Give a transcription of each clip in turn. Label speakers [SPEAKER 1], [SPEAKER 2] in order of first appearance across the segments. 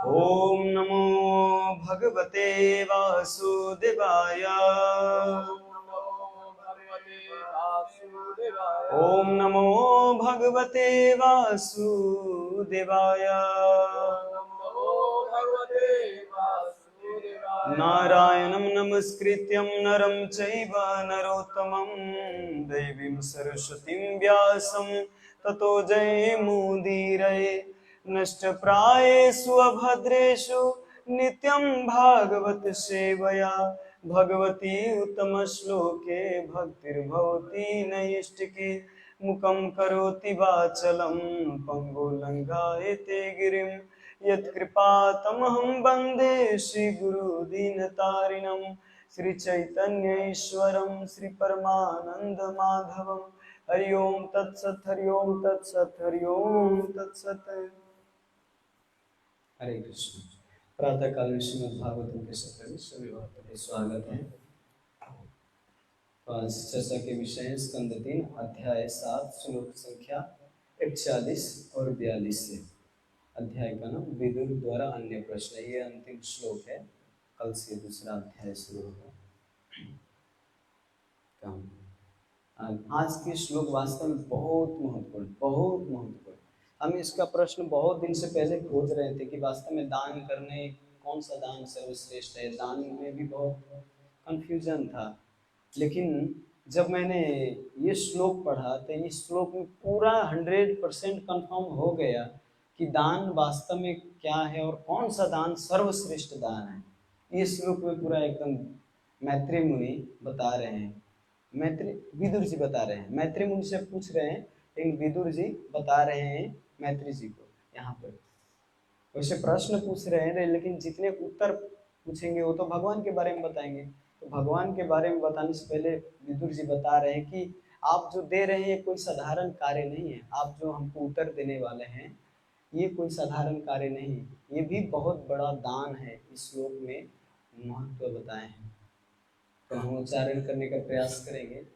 [SPEAKER 1] ओम नमो भगवते वासुदेवाय। ओम नमो भगवते वासुदेवाय। नारायणं नमस्कृत्यं नरं चैव नरोत्तमं देवीं सरस्वतीं व्यासं ततो जयमुदीरये। नष्टप्रायेषु अभद्रेषु नित्यं भागवत सेवया भगवती उत्तमश्लोके भक्तिर्भवति नैष्टिकी। मुखं करोति वाचलं पङ्गुलङ्घयते गिरिं यत्कृपातमहं वन्दे श्रीगुरुदीनतारिणं श्रीचैतन्यैश्वरं श्रीपरमानन्दमाधवं। हरि ओम तत्सत् हरि ओम तत्सत् हरि ओम तत्सत्। हरे कृष्ण। प्रातः काल में श्रीमद् भागवतम के सत्र में सभी भक्तों का स्वागत है। आज चर्चा के विषय स्कंद 3 अध्याय 7 श्लोक संख्या 41 और 42 से। अध्याय का नाम विदुर द्वारा अन्य प्रश्न। ये अंतिम श्लोक है, कल से दूसरा अध्याय शुरू होगा। आज के श्लोक वास्तव में बहुत महत्वपूर्ण। हम इसका प्रश्न बहुत दिन से पहले खोज रहे थे कि वास्तव में दान करने कौन सा दान सर्वश्रेष्ठ है। दान में भी बहुत कंफ्यूजन था, लेकिन जब मैंने ये श्लोक पढ़ा तो इस श्लोक में पूरा 100% कंफर्म हो गया कि दान वास्तव में क्या है और कौन सा दान सर्वश्रेष्ठ दान है। ये श्लोक में पूरा एकदम मैत्री मुनि बता रहे हैं। विदुर जी बता रहे हैं, मैत्री मुनि से पूछ रहे हैं, लेकिन विदुर जी बता रहे हैं मैत्री जी को। यहाँ पर वैसे प्रश्न पूछ रहे हैं, लेकिन जितने उत्तर पूछेंगे वो तो भगवान के बारे में बताएंगे। तो भगवान के बारे में बताने से पहले विदुर जी बता रहे हैं कि आप जो दे रहे हैं कोई साधारण कार्य नहीं है। आप जो हमको उत्तर देने वाले हैं ये कोई साधारण कार्य नहीं है, ये भी बहुत बड़ा दान है। इस श्लोक में महत्व बताए हैं, तो हम उच्चारण करने का प्रयास करेंगे।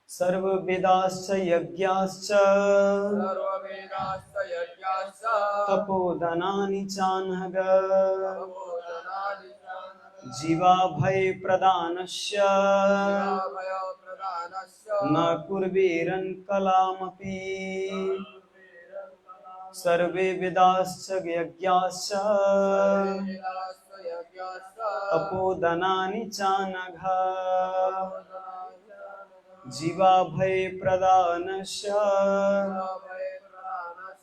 [SPEAKER 1] सर्व वेदाश्च यज्ञाश्च तपोदनानि चानघ जीवाभय प्रदानस्य न कुर्वीरन् कलामपि। सर्वे वेदाश्च यज्ञाश्च तपोदनानि चानघ जीवाभय प्रदानस्य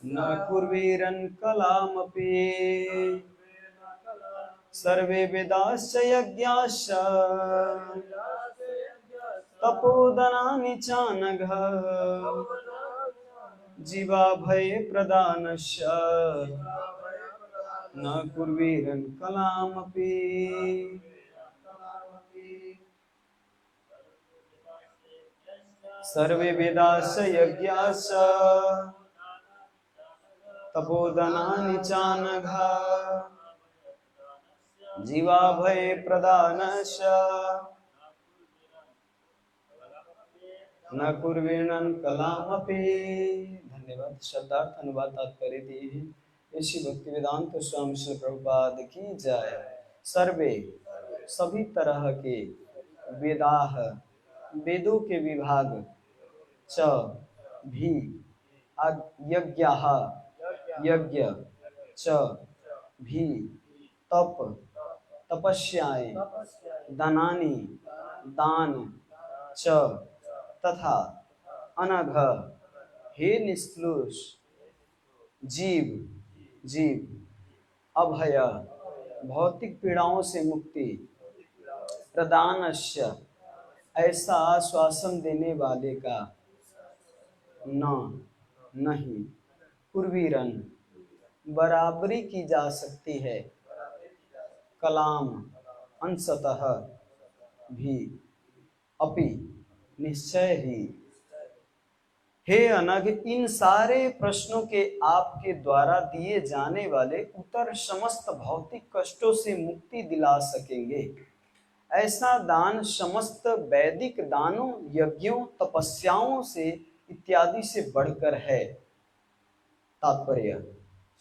[SPEAKER 1] न कुर्वीरन् कलामपि। सर्वे वेदाश्च यज्ञाश्च तपोदनानि चानघ जीवाभय प्रदानस्य न कुर्वीरन् कलामपि। सर्वे वेदाश्च यज्ञाश्च तपोदनानि चानघ जीवाभय प्रदानस्य न कुर्वीरन् कलामपि। धन्यवाद। शब्दार्थ अनुवाद तात्पर्य दिए हैं। ऐसी भक्ति वेदांत स्वामी श्री प्रभुपाद की जय। सर्वे सभी तरह के वेदाह वेदों के विभाग च भी यज्ञाः यज्ञ च भी तप तपस्याएं दानानि दान च तथा अनघ हे निष्क्लुष जीव अभय भौतिक पीड़ाओं से मुक्ति प्रदानस्य ऐसा आश्वासन देने वाले का नहीं कुर्वीरन बराबरी की जा सकती है कलाम अंशतः भी अपि निश्चय ही। हे अनघ, इन सारे प्रश्नों के आपके द्वारा दिए जाने वाले उत्तर समस्त भौतिक कष्टों से मुक्ति दिला सकेंगे। ऐसा दान समस्त वैदिक दानों यज्ञों तपस्याओं से इत्यादि से बढ़कर है। तात्पर्य,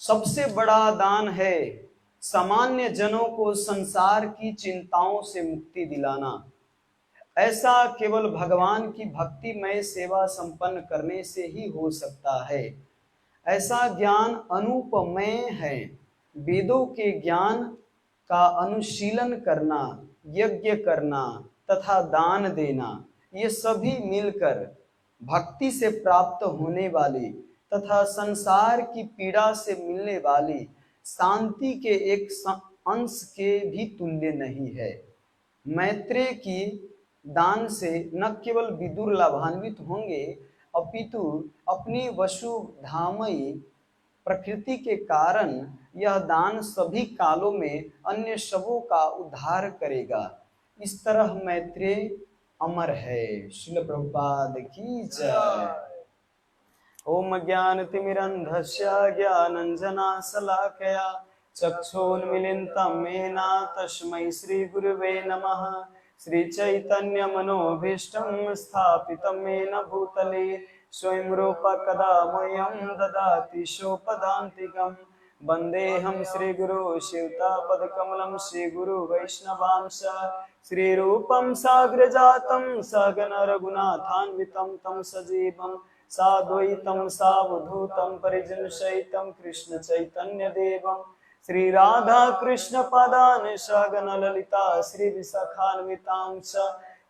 [SPEAKER 1] सबसे बड़ा दान है, सामान्य जनों को संसार की चिंताओं से मुक्ति दिलाना, ऐसा केवल भगवान की भक्तिमय सेवा संपन्न करने से ही हो सकता है। ऐसा ज्ञान अनुपमेय है। वेदों के ज्ञान का अनुशीलन करना, यज्ञ करना तथा दान देना, ये सभी मिलकर भक्ति से प्राप्त होने वाली तथा संसार की पीड़ा से मिलने वाली शांति के एक अंश के भी तुल्य नहीं है। मैत्रेय की दान से न केवल विदुर लाभान्वित होंगे, अपितु अपनी वसुधामयी प्रकृति के कारण यह दान सभी कालों में अन्य सबों का उद्धार करेगा। इस तरह मैत्रेय अमर है। श्रील प्रभुपाद की जय। ओम ज्ञानतिमिरन्धस्य ज्ञानाञ्जनशलाकया चक्षुन्मीलितं येन तस्मै श्रीगुरुवे नमः। श्रीचैतन्यमनोभीष्टं स्थापितं येन भूतले स्वयं रूप कदा मह्यं ददाति स्वपदान्तिकम्। वन्देऽहं श्रीगुरो शिवतापदकमलं श्रीगुरु वैष्णवांश श्रीरूपं साग्रजातं सगन रघुनाथान्वितं तं सजीवं साद्वैतं सावधूतं परिजनसहितं कृष्ण चैतन्य देवं श्री राधा कृष्ण पदान सगन ललिता श्री विशाखान्वितां च।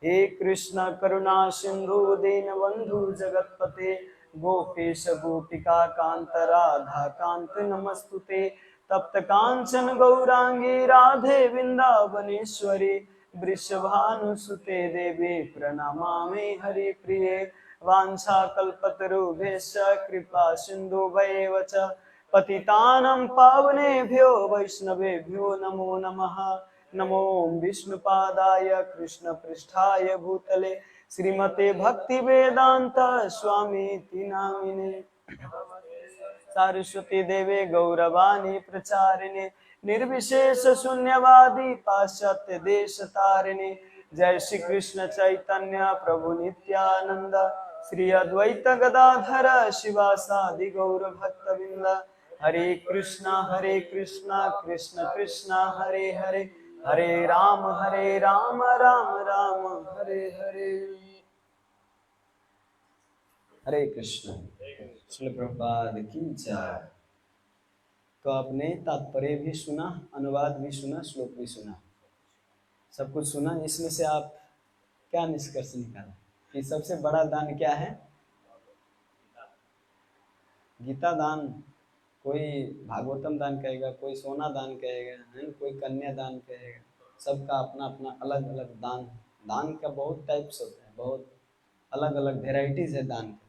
[SPEAKER 1] हे कृष्ण करुणा सिंधु दीनबंधु जगतपते गोपेश गोपिका कांत राधा कांत नमस्तुते। तप्त कांचन गौरांगी राधे वृंदावनेश्वरी वृषभानुसुते देवी प्रणमामि हरि प्रिये। वाञ्छाकल्पतरुभ्यश्च कृपा सिन्धुभ्येव च पतितानां पावनेभ्यो वैष्णवेभ्यो नमो नमः। नमो विष्णुपादाय कृष्णपृष्ठाय भूतले श्रीमते भक्तिवेदांत स्वामीति नामिने। सरस्वती देवे गौरवाणी प्रचारिणे निर्विशेष शून्यवादी पाश्चात्य देश तारिणे। जय श्री कृष्ण चैतन्य प्रभु नित्यानंद श्री अद्वैत गदाधर शिवासादि गौर भक्तवृंद। हरे कृष्णा कृष्ण कृष्ण हरे हरे, हरे राम राम राम हरे हरे। हरे कृष्ण। श्रील प्रभुपाद की जय। तो आपने तात्पर्य भी सुना, अनुवाद भी सुना, श्लोक भी सुना, सब कुछ सुना। इसमें से आप क्या निष्कर्ष निकाला कि सबसे बड़ा दान क्या है? गीता दान, कोई भागवतम दान कहेगा, कोई सोना दान कहेगा, है कोई कन्या दान कहेगा। सबका अपना अपना अलग अलग दान। दान का बहुत टाइप्स होता है, बहुत अलग अलग वेराइटीज है दान का।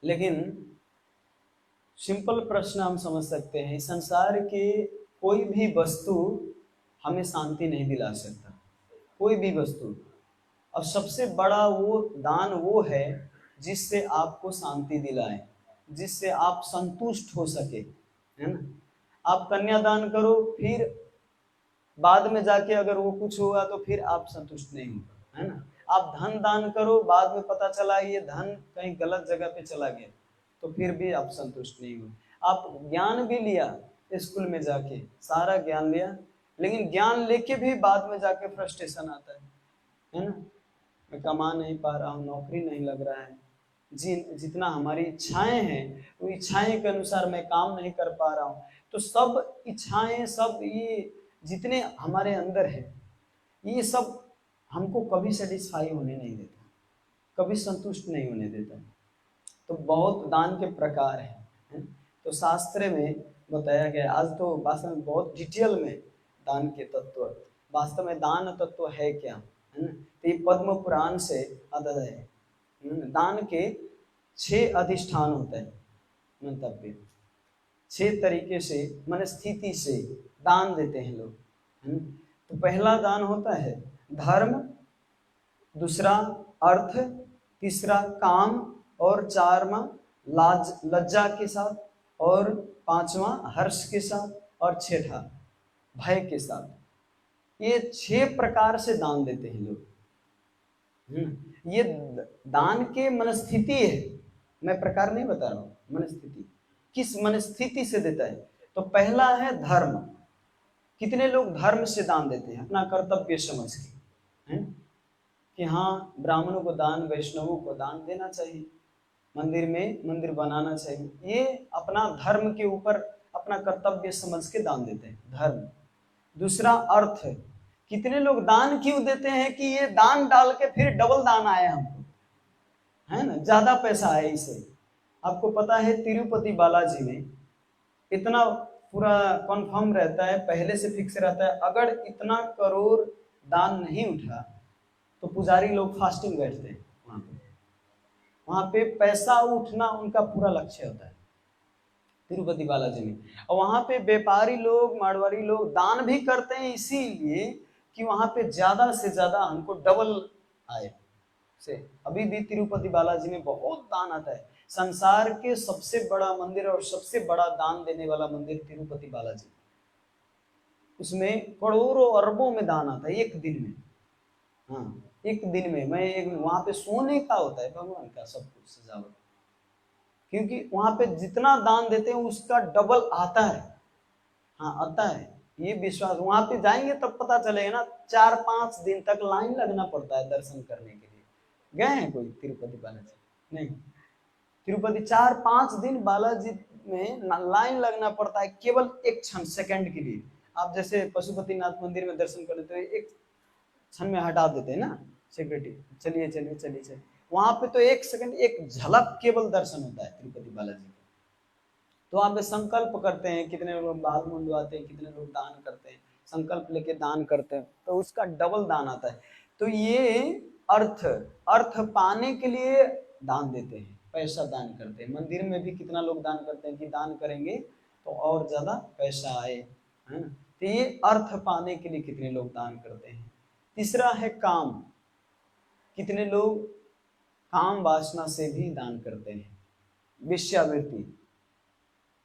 [SPEAKER 1] लेकिन सिंपल प्रश्न हम समझ सकते हैं, संसार के कोई भी वस्तु हमें शांति नहीं दिला सकता, कोई भी वस्तु। और सबसे बड़ा वो दान वो है जिससे आपको शांति दिलाए, जिससे आप संतुष्ट हो सके, है ना। आप कन्यादान करो, फिर बाद में जाके अगर वो कुछ हुआ तो फिर आप संतुष्ट नहीं हो, है ना। आप धन दान करो, बाद में पता चला ये धन कहीं गलत जगह पे चला गया, तो फिर भी आप संतुष्ट नहीं हो। आप ज्ञान भी लिया स्कूल में जाके, सारा ज्ञान लिया, लेकिन ज्ञान लेके भी बाद में जाके फ्रस्ट्रेशन आता है ना। मैं कमा नहीं पा रहा हूँ, नौकरी नहीं लग रहा है, जितना हमारी इच्छाएं हैं वो इच्छाएं के अनुसार मैं काम नहीं कर पा रहा हूँ। तो सब इच्छाएं, सब ये जितने हमारे अंदर है, ये सब हमको कभी सेटिस्फाई होने नहीं देता, कभी संतुष्ट नहीं होने देता। तो बहुत दान के प्रकार हैं, तो शास्त्र में बताया गया। आज तो वास्तव में बहुत डिटेल में दान के तत्व, वास्तव में दान तत्व है क्या, है ना। तो ये पद्म पुराण से आदत है। दान के 6 अधिष्ठान होते हैं, मंतव्य 6 तरीके से मन स्थिति से दान देते हैं लोग। तो पहला दान होता है धर्म, दूसरा अर्थ, तीसरा काम, और 4वां लज्जा के साथ, और 5वां हर्ष के साथ, और 6ठा भय के साथ। ये 6 प्रकार से दान देते हैं लोग। ये दान के मनस्थिति है, मैं प्रकार नहीं बता रहा हूँ, मनस्थिति। किस मनस्थिति से देता है? तो पहला है धर्म। कितने लोग धर्म से दान देते हैं अपना कर्तव्य समझ के, है कि हाँ ब्राह्मणों को दान, वैष्णवों को दान देना चाहिए, मंदिर में मंदिर बनाना चाहिए, ये अपना धर्म के ऊपर अपना कर्तव्य समझ के दान देते हैं, धर्म। दूसरा अर्थ है, कितने लोग दान क्यों देते हैं कि ये दान डाल के फिर डबल दान आए हमको, है ना, ज्यादा पैसा आए इसे। आपको पता है तिरुपति बालाजी में इतना पूरा कंफर्म रहता है, पहले से फिक्स रहता है, अगर इतना करोड़ दान नहीं उठा तो पुजारी लोग फास्टिंग बैठते हैं वहां पे पैसा उठना उनका पूरा लक्ष्य होता है तिरुपति बालाजी में। और वहां पे व्यापारी लोग, मारवाड़ी लोग दान भी करते हैं इसीलिए कि वहां पे ज्यादा से ज्यादा हमको डबल आए से। अभी भी तिरुपति बालाजी में बहुत दान आता है, संसार के सबसे बड़ा मंदिर और सबसे बड़ा दान देने वाला मंदिर तिरुपति बालाजी, उसमें करोड़ों अरबों में दान आता है एक दिन में। हाँ एक दिन में, मैं एक वहां पे सोने का होता है भगवान का सब कुछ सजावट, क्योंकि वहां पे जितना दान देते हैं उसका डबल आता है। हाँ आता है, ये विश्वास, वहां पे जाएंगे तब पता चलेगा ना। 4-5 दिन तक लाइन लगना पड़ता है दर्शन करने के लिए। गए हैं कोई तिरुपति बालाजी? नहीं, तिरुपति 4-5 दिन बालाजी में लाइन लगना पड़ता है केवल एक क्षण, सेकंड के लिए। आप जैसे पशुपतिनाथ मंदिर में दर्शन कर लेते हो, एक क्षण में हटा देते हैं ना सिक्योरिटी, चलिए चलिए चलिए चलिए। वहां पे तो एक सेकंड, एक झलक केवल दर्शन होता है तिरुपति बालाजी का। तो वहां पे संकल्प करते हैं, कितने लोग बाल मुंडवाते हैं, कितने लोग दान करते हैं, संकल्प लेके दान करते हैं तो उसका डबल दान आता है। तो ये अर्थ, अर्थ पाने के लिए दान देते हैं, पैसा दान करते हैं। मंदिर में भी कितना लोग दान करते हैं कि दान करेंगे तो और ज्यादा पैसा आए, है ना। तो ये अर्थ पाने के लिए कितने लोग दान करते हैं। तीसरा है काम। कितने लोग काम वासना से भी दान करते हैं, वेश्यावृत्ति,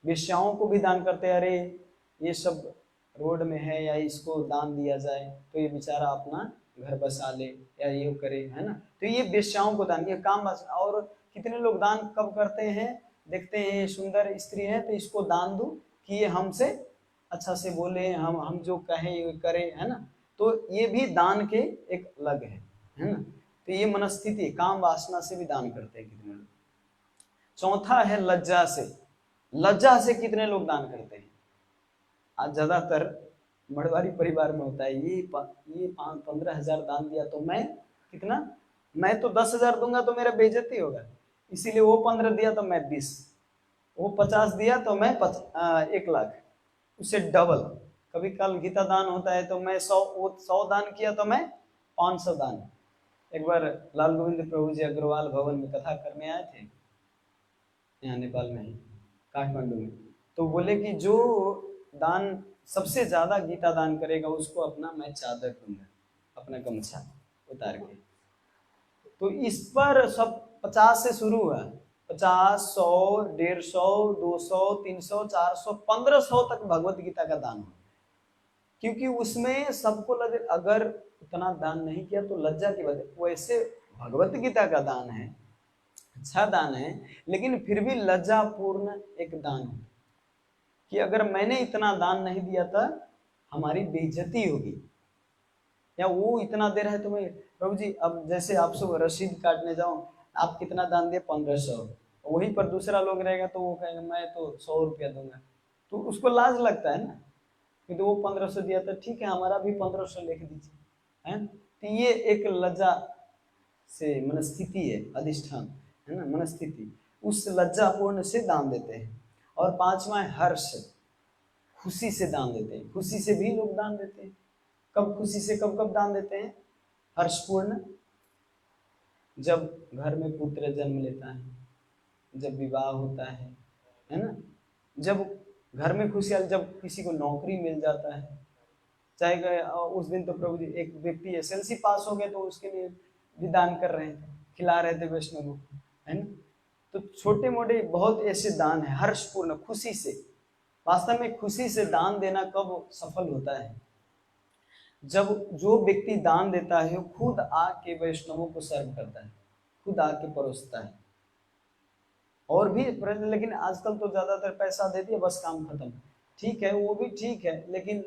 [SPEAKER 1] वेश्याओं को भी दान करते हैं। अरे ये सब रोड में है या इसको दान दिया जाए तो ये बेचारा अपना घर बसा ले या ये करे, है ना। तो ये वेश्याओं को दान, ये काम वासना। और कितने लोग दान कब करते हैं, देखते हैं ये सुंदर स्त्री है तो इसको दान दूं कि ये हमसे अच्छा से बोले, हम जो कहें ये करे, है ना। तो ये भी दान के एक अलग है ना। तो ये मनस्थिति, काम वासना से भी दान करते हैं कितने लोग। चौथा है लज्जा से। लज्जा से कितने लोग दान करते हैं। आज ज्यादातर मड़वारी परिवार में होता है, ये 15,000 दान दिया तो मैं कितना, मैं तो 10,000 दूंगा तो मेरा बेइज्जती होगा, इसीलिए वो 15 दिया तो मैं 20, वो 50 दिया तो मैं 1 लाख, उससे डबल। कभी कल गीता दान होता है तो मैं 100 दान किया तो मैं 500 दान। एक बार लाल गोविंद प्रभु जी अग्रवाल भवन में कथा करने आए थे, यहाँ नेपाल में ही, काठमांडू में। तो बोले कि जो दान सबसे ज्यादा गीता दान करेगा उसको अपना मैं चादर दूंगा, अपना गमछा उतार के। तो इस पर सब 50 से शुरू हुआ, 50, 100, 150, 200, 300, 400, 1500 तक भगवत गीता का दान हुआ। क्योंकि उसमें सबको लगे अगर उतना दान नहीं किया तो लज्जा की वजह। वैसे भगवत गीता का दान है, अच्छा दान है, लेकिन फिर भी लज्जापूर्ण एक दान है कि अगर मैंने इतना दान नहीं दिया था हमारी बेइज्जती होगी, या वो इतना दे रहा है तो मैं, प्रभु जी अब जैसे आप सब रसीद काटने जाओ, आप कितना दान दिए, 1500, वहीं पर दूसरा लोग रहेगा तो वो कहेगा मैं तो 100 रुपया दूंगा, तो उसको लाज लगता है ना कि तो वो 1500 दिया था, ठीक है हमारा भी 1500 लिख दीजिए, है। तो ये एक लज्जा से मनस्थिति है, अधिष्ठान है ना, मनस्थिति, उस लज्जापूर्ण से दान देते हैं। और 5वां है हर्ष, खुशी से दान देते हैं। खुशी से भी लोग दान देते हैं। कब खुशी से, कब कब दान देते हैं, हर्षपूर्ण, जब घर में पुत्र जन्म लेता है, जब विवाह होता है ना, जब घर में खुशियाँ, जब किसी को नौकरी मिल जाता है, चाहे उस दिन तो प्रभु जी एक व्यक्ति एसएलसी पास हो गए तो उसके लिए भी दान कर रहे थे, खिला रहे थे वैष्णव, है ना। तो छोटे मोटे बहुत ऐसे दान है हर्षपूर्ण, खुशी से। वास्तव में खुशी से दान देना कब सफल होता है, जब जो व्यक्ति दान देता है वो खुद आके वैष्णवों को सर्व करता है, खुद आके परोसता है। और भी, लेकिन आजकल तो ज्यादातर पैसा दे दिया बस काम खत्म, ठीक है, वो भी ठीक है, लेकिन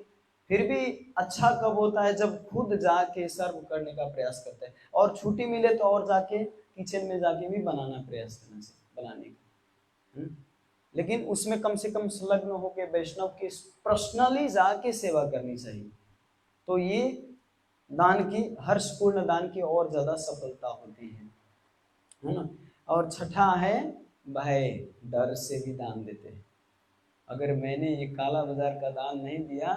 [SPEAKER 1] फिर भी अच्छा कब होता है जब खुद जाके सर्व करने का प्रयास करते हैं, और छुट्टी मिले तो और जाके किचन में जाके भी बनाना प्रयास करना चाहिए बनाने का। लेकिन उसमें कम से कम संलग्न होकर वैष्णव की पर्सनली जाके सेवा करनी चाहिए। तो ये दान की, हर्षपूर्ण दान की और ज्यादा सफलता होती है ना। और छठा है भय, डर से भी दान देते हैं। अगर मैंने ये काला बाजार का दान नहीं दिया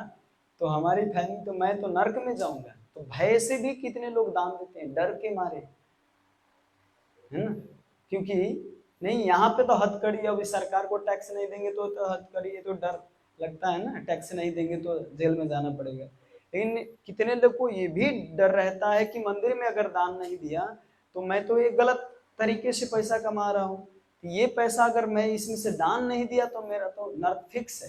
[SPEAKER 1] तो हमारी फैमिली, तो मैं तो नर्क में जाऊंगा। तो भय से भी कितने लोग दान देते हैं, डर के मारे, है ना। क्योंकि नहीं, यहाँ पे तो हथकड़ी, अभी सरकार को टैक्स नहीं देंगे तो हथकड़ी, ये तो डर लगता है ना, टैक्स नहीं देंगे तो जेल में जाना पड़ेगा। लेकिन कितने लोग को ये भी डर रहता है कि मंदिर में अगर दान नहीं दिया तो मैं तो ये गलत तरीके से पैसा कमा रहा हूँ, ये पैसा अगर मैं इसमें से दान नहीं दिया तो मेरा तो नर्क फिक्स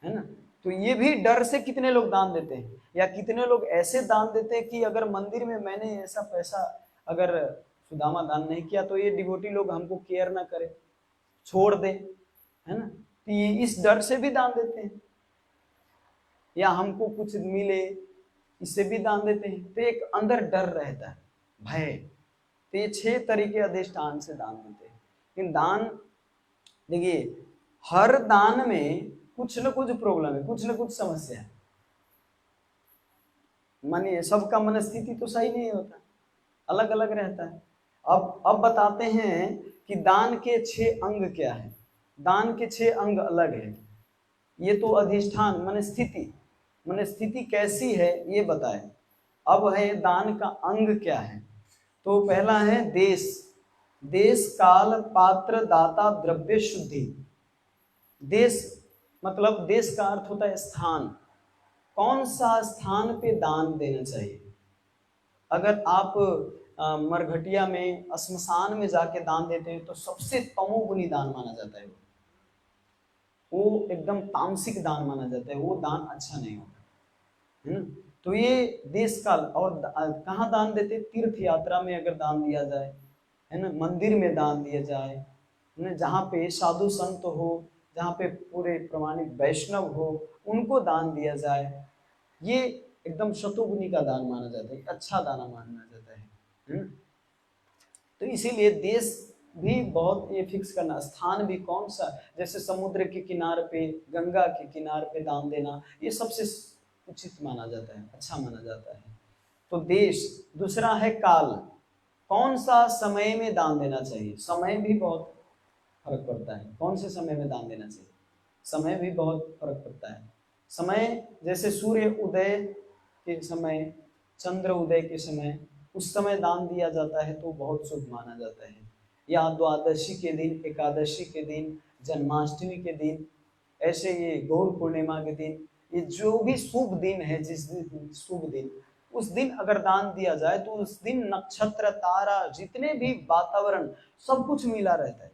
[SPEAKER 1] है ना। तो ये भी डर से कितने लोग दान देते हैं, या कितने लोग ऐसे दान देते हैं कि अगर मंदिर में मैंने ऐसा पैसा अगर सुदामा दान नहीं किया तो ये डिवोटी लोग हमको केयर ना करे, छोड़ दे, है ना। तो ये इस डर से भी दान देते हैं, या हमको कुछ मिले इससे भी दान देते हैं। तो एक अंदर डर रहता है, भय। तो ये 6 तरीके अधिष्ठान से दान देते हैं। लेकिन दान, देखिए, हर दान में कुछ न कुछ प्रॉब्लम है, कुछ न कुछ समस्या है। मानिए सबका मनस्थिति तो सही नहीं होता, अलग अलग रहता है। अब बताते हैं कि दान के 6 अंग क्या है। दान के 6 अंग अलग है। ये तो अधिष्ठान मनस्थिति कैसी है ये बताए। अब है दान का अंग क्या है। तो पहला है देश, देश काल पात्र दाता द्रव्य शुद्धि। देश मतलब, देश का अर्थ होता है स्थान, कौन सा स्थान पे दान देना चाहिए। अगर आप मरघटिया में श्मशान में जाके दान देते हैं तो सबसे तमोगुनी दान माना जाता है, वो एकदम तामसिक दान माना जाता है, वो दान अच्छा नहीं होता, है ना। तो ये देश काल, और कहाँ दान देते, तीर्थ यात्रा में अगर दान दिया जाए, है ना, मंदिर में दान दिया जाए, है ना, जहाँ पे साधु संत हो, जहाँ पे पूरे प्रमाणित वैष्णव हो, उनको दान दिया जाए, ये एकदम शतुगुनी का दान माना जाता है, अच्छा दाना माना जाता है। तो इसीलिए देश भी बहुत ये फिक्स करना, स्थान भी कौन सा, जैसे समुद्र के किनारे पे, गंगा के किनारे पे दान देना, ये सबसे उचित माना जाता है, अच्छा माना जाता है। तो देश, दूसरा है काल, कौन सा समय में दान देना चाहिए। समय भी बहुत फर्क पड़ता है, कौन से समय में दान देना चाहिए, समय भी बहुत फर्क पड़ता है। समय जैसे सूर्य उदय के समय, चंद्र उदय के समय, उस समय दान दिया जाता है तो बहुत शुभ माना जाता है। या द्वादशी के दिन, एकादशी के दिन, जन्माष्टमी के दिन, ऐसे ये गौर पूर्णिमा के दिन, ये जो भी शुभ दिन है, जिस दिन शुभ दिन, उस दिन अगर दान दिया जाए तो उस दिन नक्षत्र तारा जितने भी वातावरण सब कुछ मिला रहता है,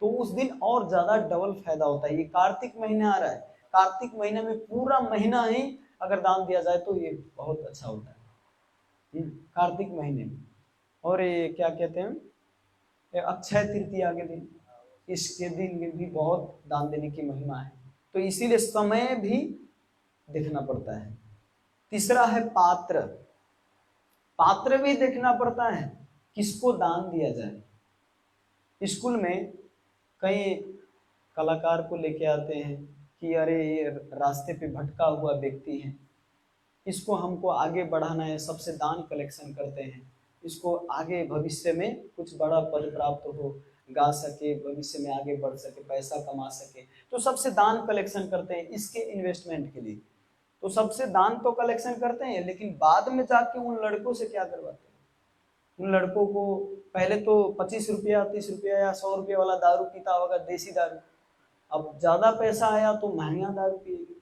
[SPEAKER 1] तो उस दिन और ज्यादा डबल फायदा होता है। ये कार्तिक महीना आ रहा है, कार्तिक महीने में पूरा महीना ही अगर दान दिया जाए तो ये बहुत अच्छा होता है, कार्तिक महीने में। और ये क्या कहते हैं, ये अक्षय तृतीया के दिन, इसके दिन भी बहुत दान देने की महिमा है। तो इसीलिए समय भी देखना पड़ता है। तीसरा है पात्र, पात्र भी देखना पड़ता है, किसको दान दिया जाए। स्कूल में कई कलाकार को लेके आते हैं कि अरे ये रास्ते पे भटका हुआ व्यक्ति है, इसको हमको आगे बढ़ाना है, सबसे दान कलेक्शन करते हैं, इसको आगे भविष्य में कुछ बड़ा पद प्राप्त हो, गा सके, भविष्य में आगे बढ़ सके, पैसा कमा सके, तो सबसे दान कलेक्शन करते हैं इसके इन्वेस्टमेंट के लिए। तो सबसे दान तो कलेक्शन करते हैं, लेकिन बाद में जाके उन लड़कों से क्या करवाते हैं। उन लड़कों को पहले तो 25 रुपया, 30 रुपया या 100 रुपया वाला दारू पीता होगा, देसी दारू। अब ज्यादा पैसा आया तो महंगा दारू पिएगी,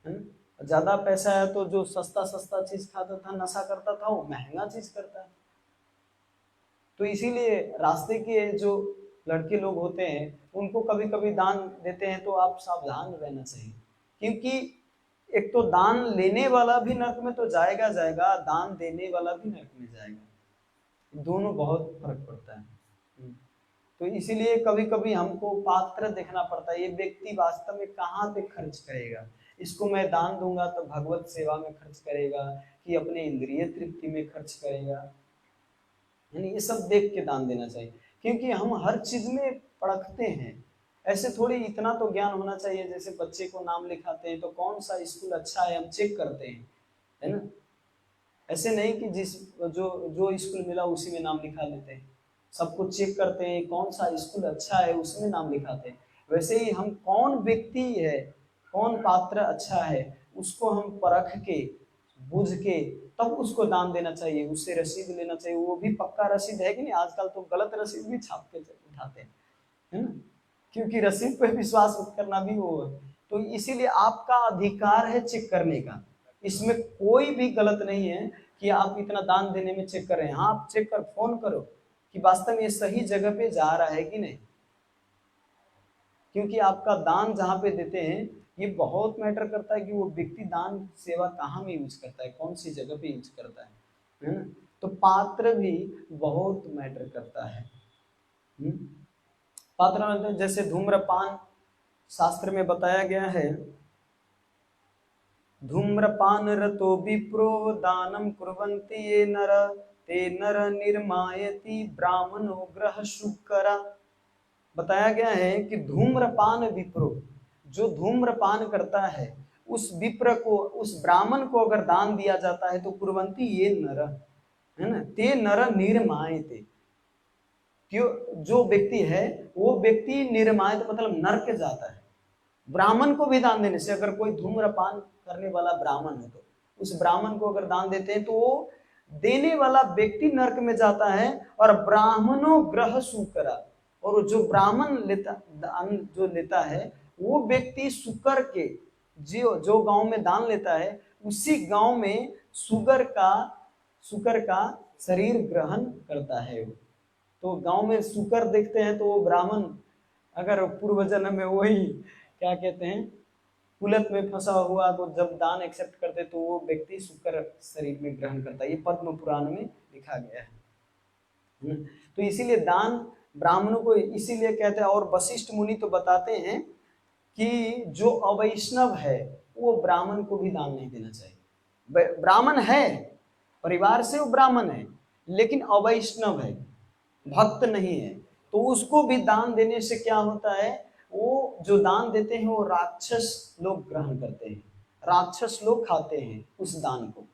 [SPEAKER 1] है ना। ज्यादा पैसा आया तो जो सस्ता सस्ता चीज खाता था, नशा करता था, वो महंगा चीज करता है। तो इसीलिए रास्ते के जो लड़के लोग होते हैं उनको कभी कभी दान देते हैं, तो आप सावधान रहना चाहिए, क्योंकि एक तो दान लेने वाला भी नरक में तो जाएगा, दान देने वाला भी नरक में जाएगा, दोनों बहुत फर्क पड़ता है। तो इसीलिए कभी कभी हमको पात्र देखना पड़ता है, ये व्यक्ति वास्तव में कहाँ पे खर्च करेगा, इसको मैं दान दूंगा तो भगवत सेवा में खर्च करेगा कि अपने इंद्रिय तृप्ति में खर्च करेगा, यानी ये सब देख के दान देना चाहिए। क्योंकि हम हर चीज में परखते हैं, ऐसे थोड़ी इतना तो ज्ञान होना चाहिए, जैसे बच्चे को नाम लिखाते हैं तो कौन सा स्कूल अच्छा है हम चेक करते हैं, है ना। ऐसे नहीं कि जिस जो जो स्कूल मिला उसी में नाम लिखा लेते हैं, सब कुछ चेक करते हैं, कौन सा स्कूल अच्छा है उसमें नाम लिखाते हैं। वैसे ही हम कौन व्यक्ति है, कौन पात्र अच्छा है, उसको हम परख के बुझ के तब उसको दान देना चाहिए, उससे रसीद लेना चाहिए, वो भी पक्का रसीद है कि नहीं। आजकल तो गलत रसीद भी छाप के उठाते हैं, है ना, क्योंकि रसीद पे विश्वास करना भी वो है। तो इसीलिए आपका अधिकार है चेक करने का, इसमें कोई भी गलत नहीं है कि आप इतना दान देने में चेक कर रहे हैं। हाँ, आप चेक कर फोन करो कि वास्तव में ये सही जगह पे जा रहा है कि नहीं, क्योंकि आपका दान जहाँ पे देते हैं ये बहुत मैटर करता है कि वो व्यक्ति दान सेवा कहाँ में यूज करता है, कौन सी जगह पे यूज करता है ना। तो पात्र भी बहुत मैटर करता है। पात्र मतलब जैसे धूम्रपान शास्त्र में बताया गया है, धूम्रपान रतो विप्रो दानम कुर्वन्ति ये नर ते नर निर्मायति ब्राह्मणो ग्रह शुकरा। बताया गया है कि धूम्रपान विप्रो, जो धूम्रपान करता है उस विप्र को, उस ब्राह्मण को अगर दान दिया जाता है तो कुर्वन्ति ये नर, है ना, ते नर निर्मायते, जो व्यक्ति है वो व्यक्ति निर्मायत मतलब नरक जाता है। ब्राह्मण को भी दान देने से, अगर कोई धूम्रपान करने वाला ब्राह्मण है तो उस ब्राह्मण को अगर दान देते हैं तो वो देने वाला व्यक्ति नरक में जाता है, और ब्राह्मणों ग्रह सुकरा, और जो ब्राह्मण लेता दान जो लेता है वो व्यक्ति सुकर के, जो गांव में दान लेता है उसी गांव में सुकर का शरीर ग्रहण करता है। तो गांव में सुकर देखते हैं तो वो ब्राह्मण अगर पूर्व जन्म में वही क्या कहते हैं कुलत में फंसा हुआ, तो जब दान एक्सेप्ट करते तो वो व्यक्ति शुक्र शरीर में ग्रहण करता है, ये पद्म पुराण में लिखा गया है। तो इसीलिए दान ब्राह्मणों को इसीलिए कहते हैं। और वशिष्ठ मुनि तो बताते हैं कि जो अवैष्णव है वो ब्राह्मण को भी दान नहीं देना चाहिए। ब्राह्मण है, परिवार से वो ब्राह्मण है, लेकिन अवैष्णव है, भक्त नहीं है, तो उसको भी दान देने से क्या होता है, वो जो दान देते हैं वो राक्षस लोग ग्रहण करते हैं, राक्षस लोग खाते हैं उस दान को।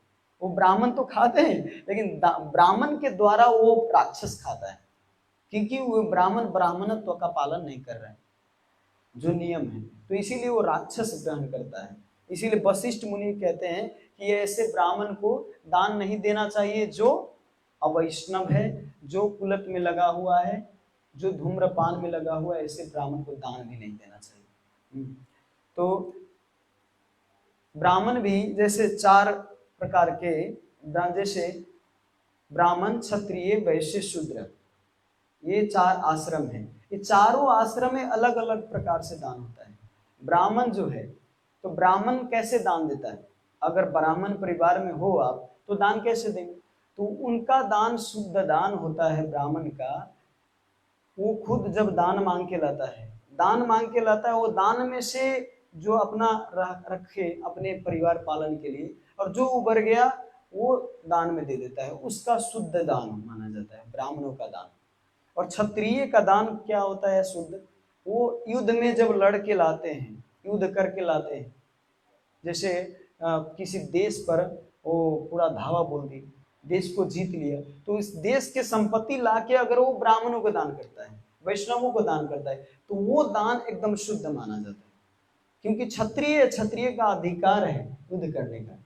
[SPEAKER 1] वो ब्राह्मण तो खाते हैं लेकिन ब्राह्मण के द्वारा वो राक्षस खाता है, क्योंकि वो ब्राह्मण ब्राह्मणत्व का पालन नहीं कर रहा है जो नियम है, तो इसीलिए वो राक्षस ग्रहण करता है। इसीलिए वशिष्ठ मुनि कहते हैं कि ऐसे ब्राह्मण को दान नहीं देना चाहिए जो अवैष्णव है, जो कुलत में लगा हुआ है, जो धूम्रपान में लगा हुआ है, ऐसे ब्राह्मण को दान भी नहीं देना चाहिए। तो ब्राह्मण भी जैसे 4 प्रकार के, जैसे ब्राह्मण क्षत्रिय वैश्य शूद्र, ये 4 आश्रम हैं। ये चारों आश्रम में अलग अलग प्रकार से दान होता है। ब्राह्मण जो है तो ब्राह्मण कैसे दान देता है, अगर ब्राह्मण परिवार में हो आप तो दान कैसे देंगे, तो उनका दान शुद्ध दान होता है ब्राह्मण का। वो खुद जब दान मांग के लाता है, दान मांग के लाता है, वो दान में से जो अपना रखे अपने परिवार पालन के लिए, और जो उबर गया वो दान में दे देता है, उसका शुद्ध दान माना जाता है ब्राह्मणों का दान। और क्षत्रिय का दान क्या होता है शुद्ध, वो युद्ध में जब लड़के लाते हैं, युद्ध करके लाते हैं, जैसे किसी देश पर वो पूरा धावा बोल दी, देश को जीत लिया, तो इस देश के संपत्ति लाके अगर वो ब्राह्मणों को दान करता है, वैष्णवों को दान करता है, तो वो दान एकदम शुद्ध माना जाता है, क्योंकि क्षत्रिय का अधिकार है युद्ध करने का,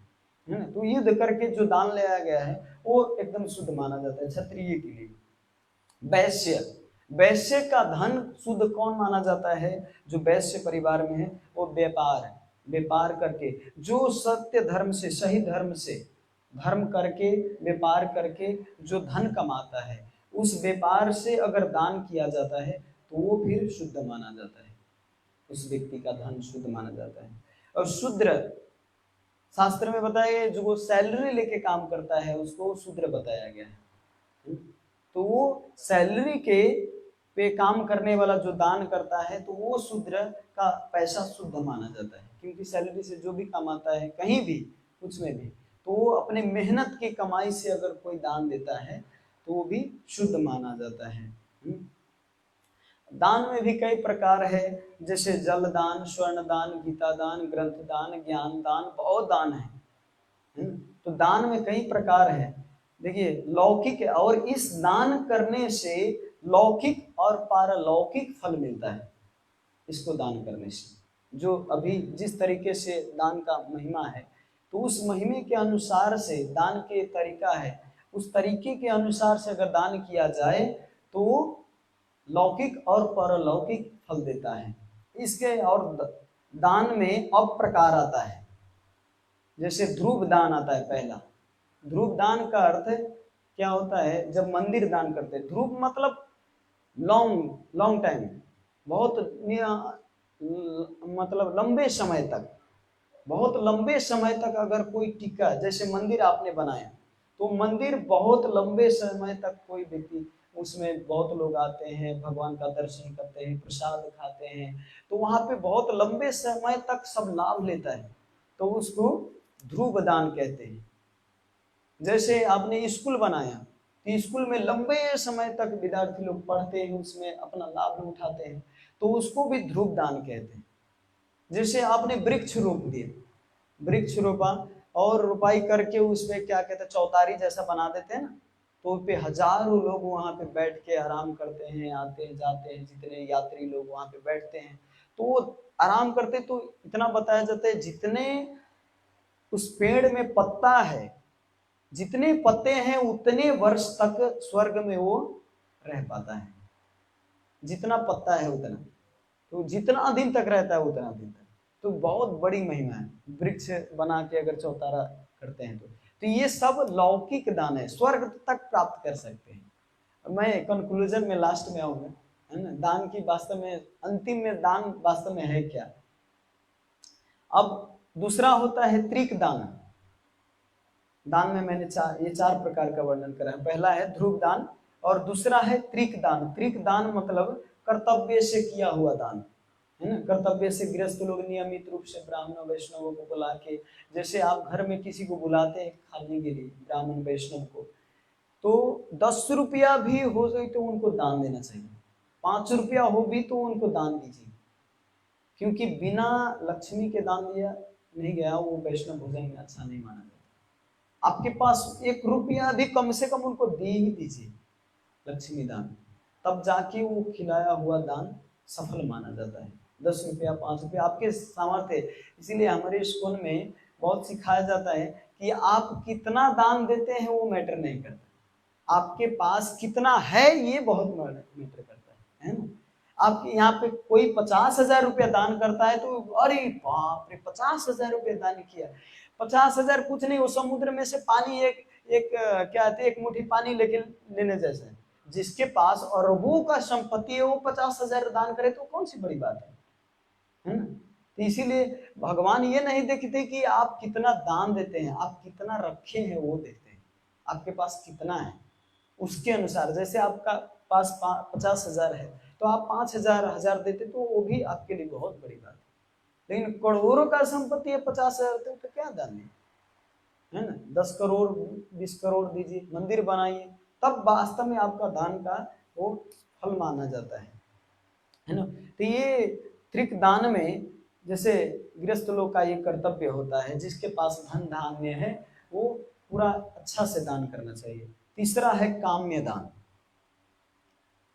[SPEAKER 1] है ना। तो युद्ध करके जो दान लाया गया है वो एकदम शुद्ध माना जाता है क्षत्रिय के लिए। वैश्य, वैश्य का धन शुद्ध कौन माना जाता है, जो वैश्य परिवार में है, वो व्यापार है, व्यापार करके जो सत्य धर्म से, सही धर्म से धर्म करके व्यापार करके जो धन कमाता है, उस व्यापार से अगर दान किया जाता है तो वो फिर शुद्ध माना जाता है, उस व्यक्ति का धन शुद्ध माना जाता है। और शूद्र शास्त्र में बताया गया जो वो सैलरी लेके काम करता है उसको शूद्र बताया गया है। तो वो सैलरी के पे काम करने वाला जो दान करता है तो वो शूद्र का पैसा शुद्ध माना जाता है, क्योंकि सैलरी से जो भी कमाता है कहीं भी कुछ में भी, तो वो अपने मेहनत की कमाई से अगर कोई दान देता है तो वो भी शुद्ध माना जाता है। दान में भी कई प्रकार है, जैसे जल दान, स्वर्ण दान, गीता दान, ग्रंथ दान, ज्ञान दान, बहुत दान है। तो दान में कई प्रकार है। देखिए लौकिक, और इस दान करने से लौकिक और पारलौकिक फल मिलता है। इसको दान करने से जो अभी जिस तरीके से दान का महिमा है, तो उस महिमे के अनुसार से दान के तरीका है, उस तरीके के अनुसार से अगर दान किया जाए तो लौकिक और परलौकिक फल देता है। इसके और दान में अब प्रकार आता है, जैसे ध्रुव दान आता है। पहला ध्रुव दान का अर्थ क्या होता है, जब मंदिर दान करते हैं, ध्रुव मतलब लॉन्ग लॉन्ग टाइम, बहुत मतलब लंबे समय तक, बहुत लंबे समय तक अगर कोई टिका, जैसे मंदिर आपने बनाया तो मंदिर बहुत लंबे समय तक कोई व्यक्ति उसमें, बहुत लोग आते हैं, भगवान का दर्शन करते हैं, प्रसाद खाते हैं, तो वहां पे बहुत लंबे समय तक सब लाभ लेता है, तो उसको ध्रुव दान कहते हैं। जैसे आपने स्कूल बनाया तो स्कूल में लंबे समय तक विद्यार्थी लोग पढ़ते हैं, उसमें अपना लाभ उठाते हैं, तो उसको भी ध्रुव दान कहते हैं। जैसे आपने वृक्ष रोप दिए, वृक्ष रोपा और रोपाई करके उसमें क्या कहते हैं, चौतारी जैसा बना देते हैं ना, तो पे हजारों लोग वहां पे बैठ के आराम करते हैं, आते हैं जाते हैं, जितने यात्री लोग वहां पे बैठते हैं तो वो आराम करते। तो इतना बताया जाता है जितने उस पेड़ में पत्ता है, जितने पत्ते हैं उतने वर्ष तक स्वर्ग में वो रह पाता है, जितना पत्ता है उतना, तो जितना दिन तक रहता है उतना दिन तक। तो बहुत बड़ी महिमा है, वृक्ष बना के अगर चौतारा करते हैं तो ये सब लौकिक दान है, स्वर्ग तक प्राप्त कर सकते हैं। मैं कंक्लूजन में लास्ट में आऊंगा, है ना, दान की वास्तव में अंतिम में दान वास्तव में है क्या। अब दूसरा होता है त्रिक दान। दान में मैंने ये चार प्रकार का वर्णन करा है। पहला है ध्रुव दान, और दूसरा है त्रिक दान। त्रिक दान मतलब कर्तव्य से किया हुआ दान, है ना। कर्तव्य से गृहस्थ लोग नियमित रूप से ब्राह्मण वैष्णवों को बुला के, जैसे आप घर में किसी को बुलाते हैं खाने के लिए, ब्राह्मण वैष्णव को, तो 10 रुपया भी हो जाए तो उनको दान देना चाहिए, 5 रुपया हो भी तो उनको दान दीजिए, क्योंकि बिना लक्ष्मी के दान दिया नहीं गया वो वैष्णव भोजन में अच्छा नहीं माना जाता। आपके पास 1 रुपया भी कम से कम उनको दे ही दीजिए लक्ष्मी दान, तब जाके वो खिलाया हुआ दान सफल माना जाता है। 10 रुपया 5 रुपया आपके सामर्थ्य। इसीलिए हमारे स्कूल में बहुत सिखाया जाता है कि आप कितना दान देते हैं वो मैटर नहीं करता, आपके पास कितना है ये बहुत मैटर करता है ना। आपके यहाँ पे कोई 50,000 रुपया दान करता है तो अरे बाप रे, 50,000 रुपया दान किया। 50,000 कुछ नहीं, वो समुद्र में से पानी एक एक क्या कहते हैं, एक मुट्ठी पानी लेके लेने जैसा है। जिसके पास अरबों का संपत्ति है वो 50,000 दान करे तो कौन सी बड़ी बात है ना। तो इसीलिए भगवान ये नहीं देखते कि आप कितना दान देते हैं, आप कितना रखे हैं वो देखते हैं, आपके पास कितना है उसके अनुसार। जैसे आपका पास 50,000 है तो आप 5,000 हजार देते तो वो भी आपके लिए बहुत बड़ी बात है। लेकिन करोड़ों का संपत्ति है, 50,000 तो क्या दान है ना। 10 करोड़ 20 करोड़ दीजिए, मंदिर बनाइए, तब वास्तव में आपका दान का वो फल माना जाता है ना। तो ये त्रिक दान में जैसे गृहस्थ लोग का ये कर्तव्य होता है, जिसके पास धन धान्य है वो पूरा अच्छा से दान करना चाहिए। तीसरा है काम्य दान।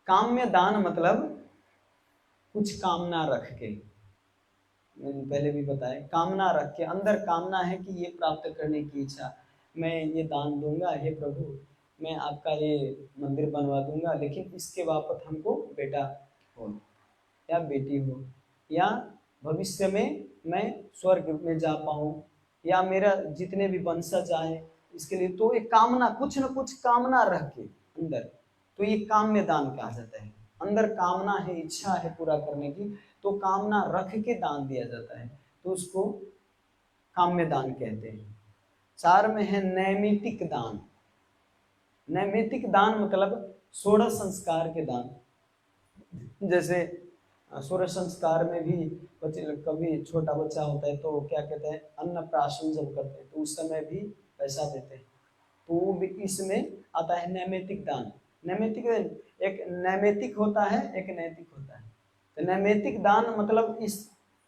[SPEAKER 1] काम्य दान मतलब कुछ कामना रख के, मैंने पहले भी बताया, कामना रख के, अंदर कामना है कि ये प्राप्त करने की इच्छा, मैं ये दान दूंगा, हे प्रभु मैं आपका ये मंदिर बनवा दूंगा, लेकिन इसके बाबत हमको बेटा हो या बेटी हो, या भविष्य में मैं स्वर्ग में जा पाऊं, या मेरा जितने भी वंशज आए इसके लिए। तो एक कामना, कुछ न कुछ कामना रख के अंदर, तो ये काम्य दान कहा जाता है। अंदर कामना है, इच्छा है पूरा करने की, तो कामना रख के दान दिया जाता है, तो उसको काम्य दान कहते हैं। 4 में है नैमित्तिक दान। नैमित्तिक दान मतलब 16 संस्कार के दान। जैसे सूर्य संस्कार में भी कभी छोटा बच्चा होता है तो क्या कहते हैं, अन्नप्राशन जब करते हैं तो उस समय भी पैसा देते हैं, तो वो भी इसमें आता है नैमित्तिक दान। नैमित्तिक, एक नैमित्तिक होता है, एक नैतिक होता है। तो नैमित्तिक दान मतलब इस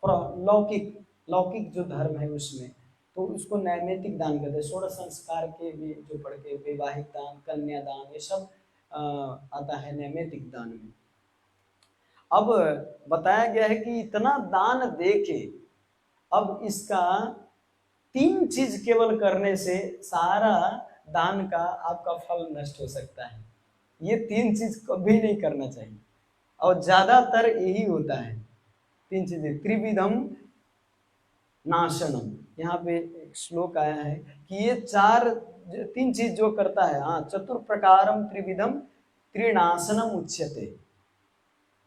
[SPEAKER 1] लौकिक लौकिक जो धर्म है उसमें, तो उसको नैमित्तिक दान कहते हैं। षोडश संस्कार के भी जो पढ़ के वैवाहिक दान, कन्यादान, ये सब आता है नैमित्तिक दान में। अब बताया गया है कि इतना दान दे के अब इसका 3 चीज केवल करने से सारा दान का आपका फल नष्ट हो सकता है। ये 3 चीज कभी नहीं करना चाहिए, और ज्यादातर यही होता है। 3 चीजें, त्रिविधम नाशनम, यहाँ पे एक श्लोक आया है कि ये 3 चीज जो करता है, हाँ, चतुर्प्रकारम त्रिविधम त्रिनाशनम उच्यते,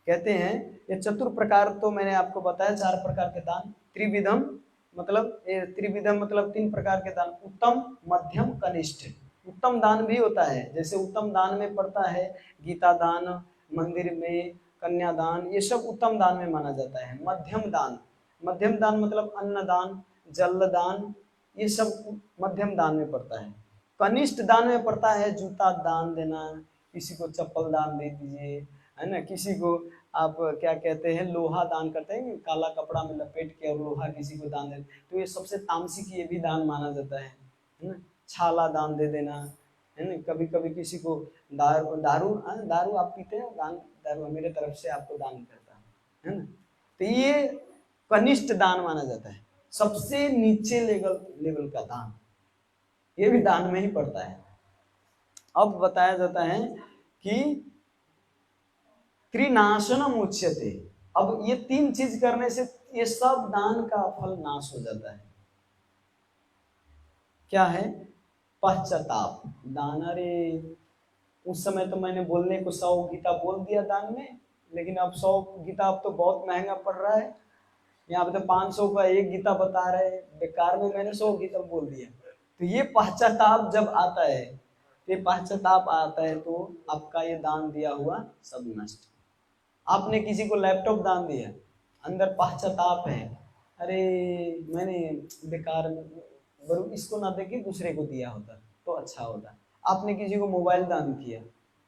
[SPEAKER 1] कहते हैं ये 4 प्रकार, तो मैंने आपको बताया 4 प्रकार के दान। त्रिविधम मतलब त्रिविधम मतलब 3 प्रकार के दान, उत्तम, मध्यम, कनिष्ठ। उत्तम दान भी होता है, जैसे उत्तम दान में पड़ता है गीता दान, मंदिर में कन्यादान, ये सब उत्तम दान में माना जाता है। मध्यम दान मतलब अन्न दान, जल दान, ये सब मध्यम दान में पड़ता है। कनिष्ठ दान में पड़ता है जूता दान देना, किसी को चप्पल दान दे दीजिए, है ना, किसी को आप क्या कहते हैं लोहा दान करते हैं, काला कपड़ा में लपेट के और लोहा किसी को दान दे, तो ये सबसे तामसिक ये भी दान माना जाता है ना। छाला दान दे देना, है ना। कभी कभी किसी को दारू दारू दारू आप पीते हैं, दान दारू मेरे तरफ से आपको दान करता है ना। तो ये कनिष्ठ दान माना जाता है, सबसे नीचे लेवल का दान, ये भी दान में ही पड़ता है। अब बताया जाता है कि त्रिनाशनम उच्यते, अब ये 3 चीज करने से ये सब दान का फल नाश हो जाता है। क्या है? पश्चाताप दान। अरे उस समय तो मैंने बोलने को 100 गीता बोल दिया दान में, लेकिन अब 100 गीता अब तो बहुत महंगा पड़ रहा है, यहाँ पे तो 500 का एक गीता बता रहे हैं, बेकार में मैंने 100 गीता बोल दिया। तो ये पश्चाताप जब आता है, ये पश्चाताप आता है तो आपका ये दान दिया हुआ सब नष्ट। आपने किसी को लैपटॉप दान दिया, अंदर पश्चाताप है, अरे मैंने बेकार में इसको ना देके दूसरे को दिया होता तो अच्छा होता। आपने किसी को मोबाइल दान किया,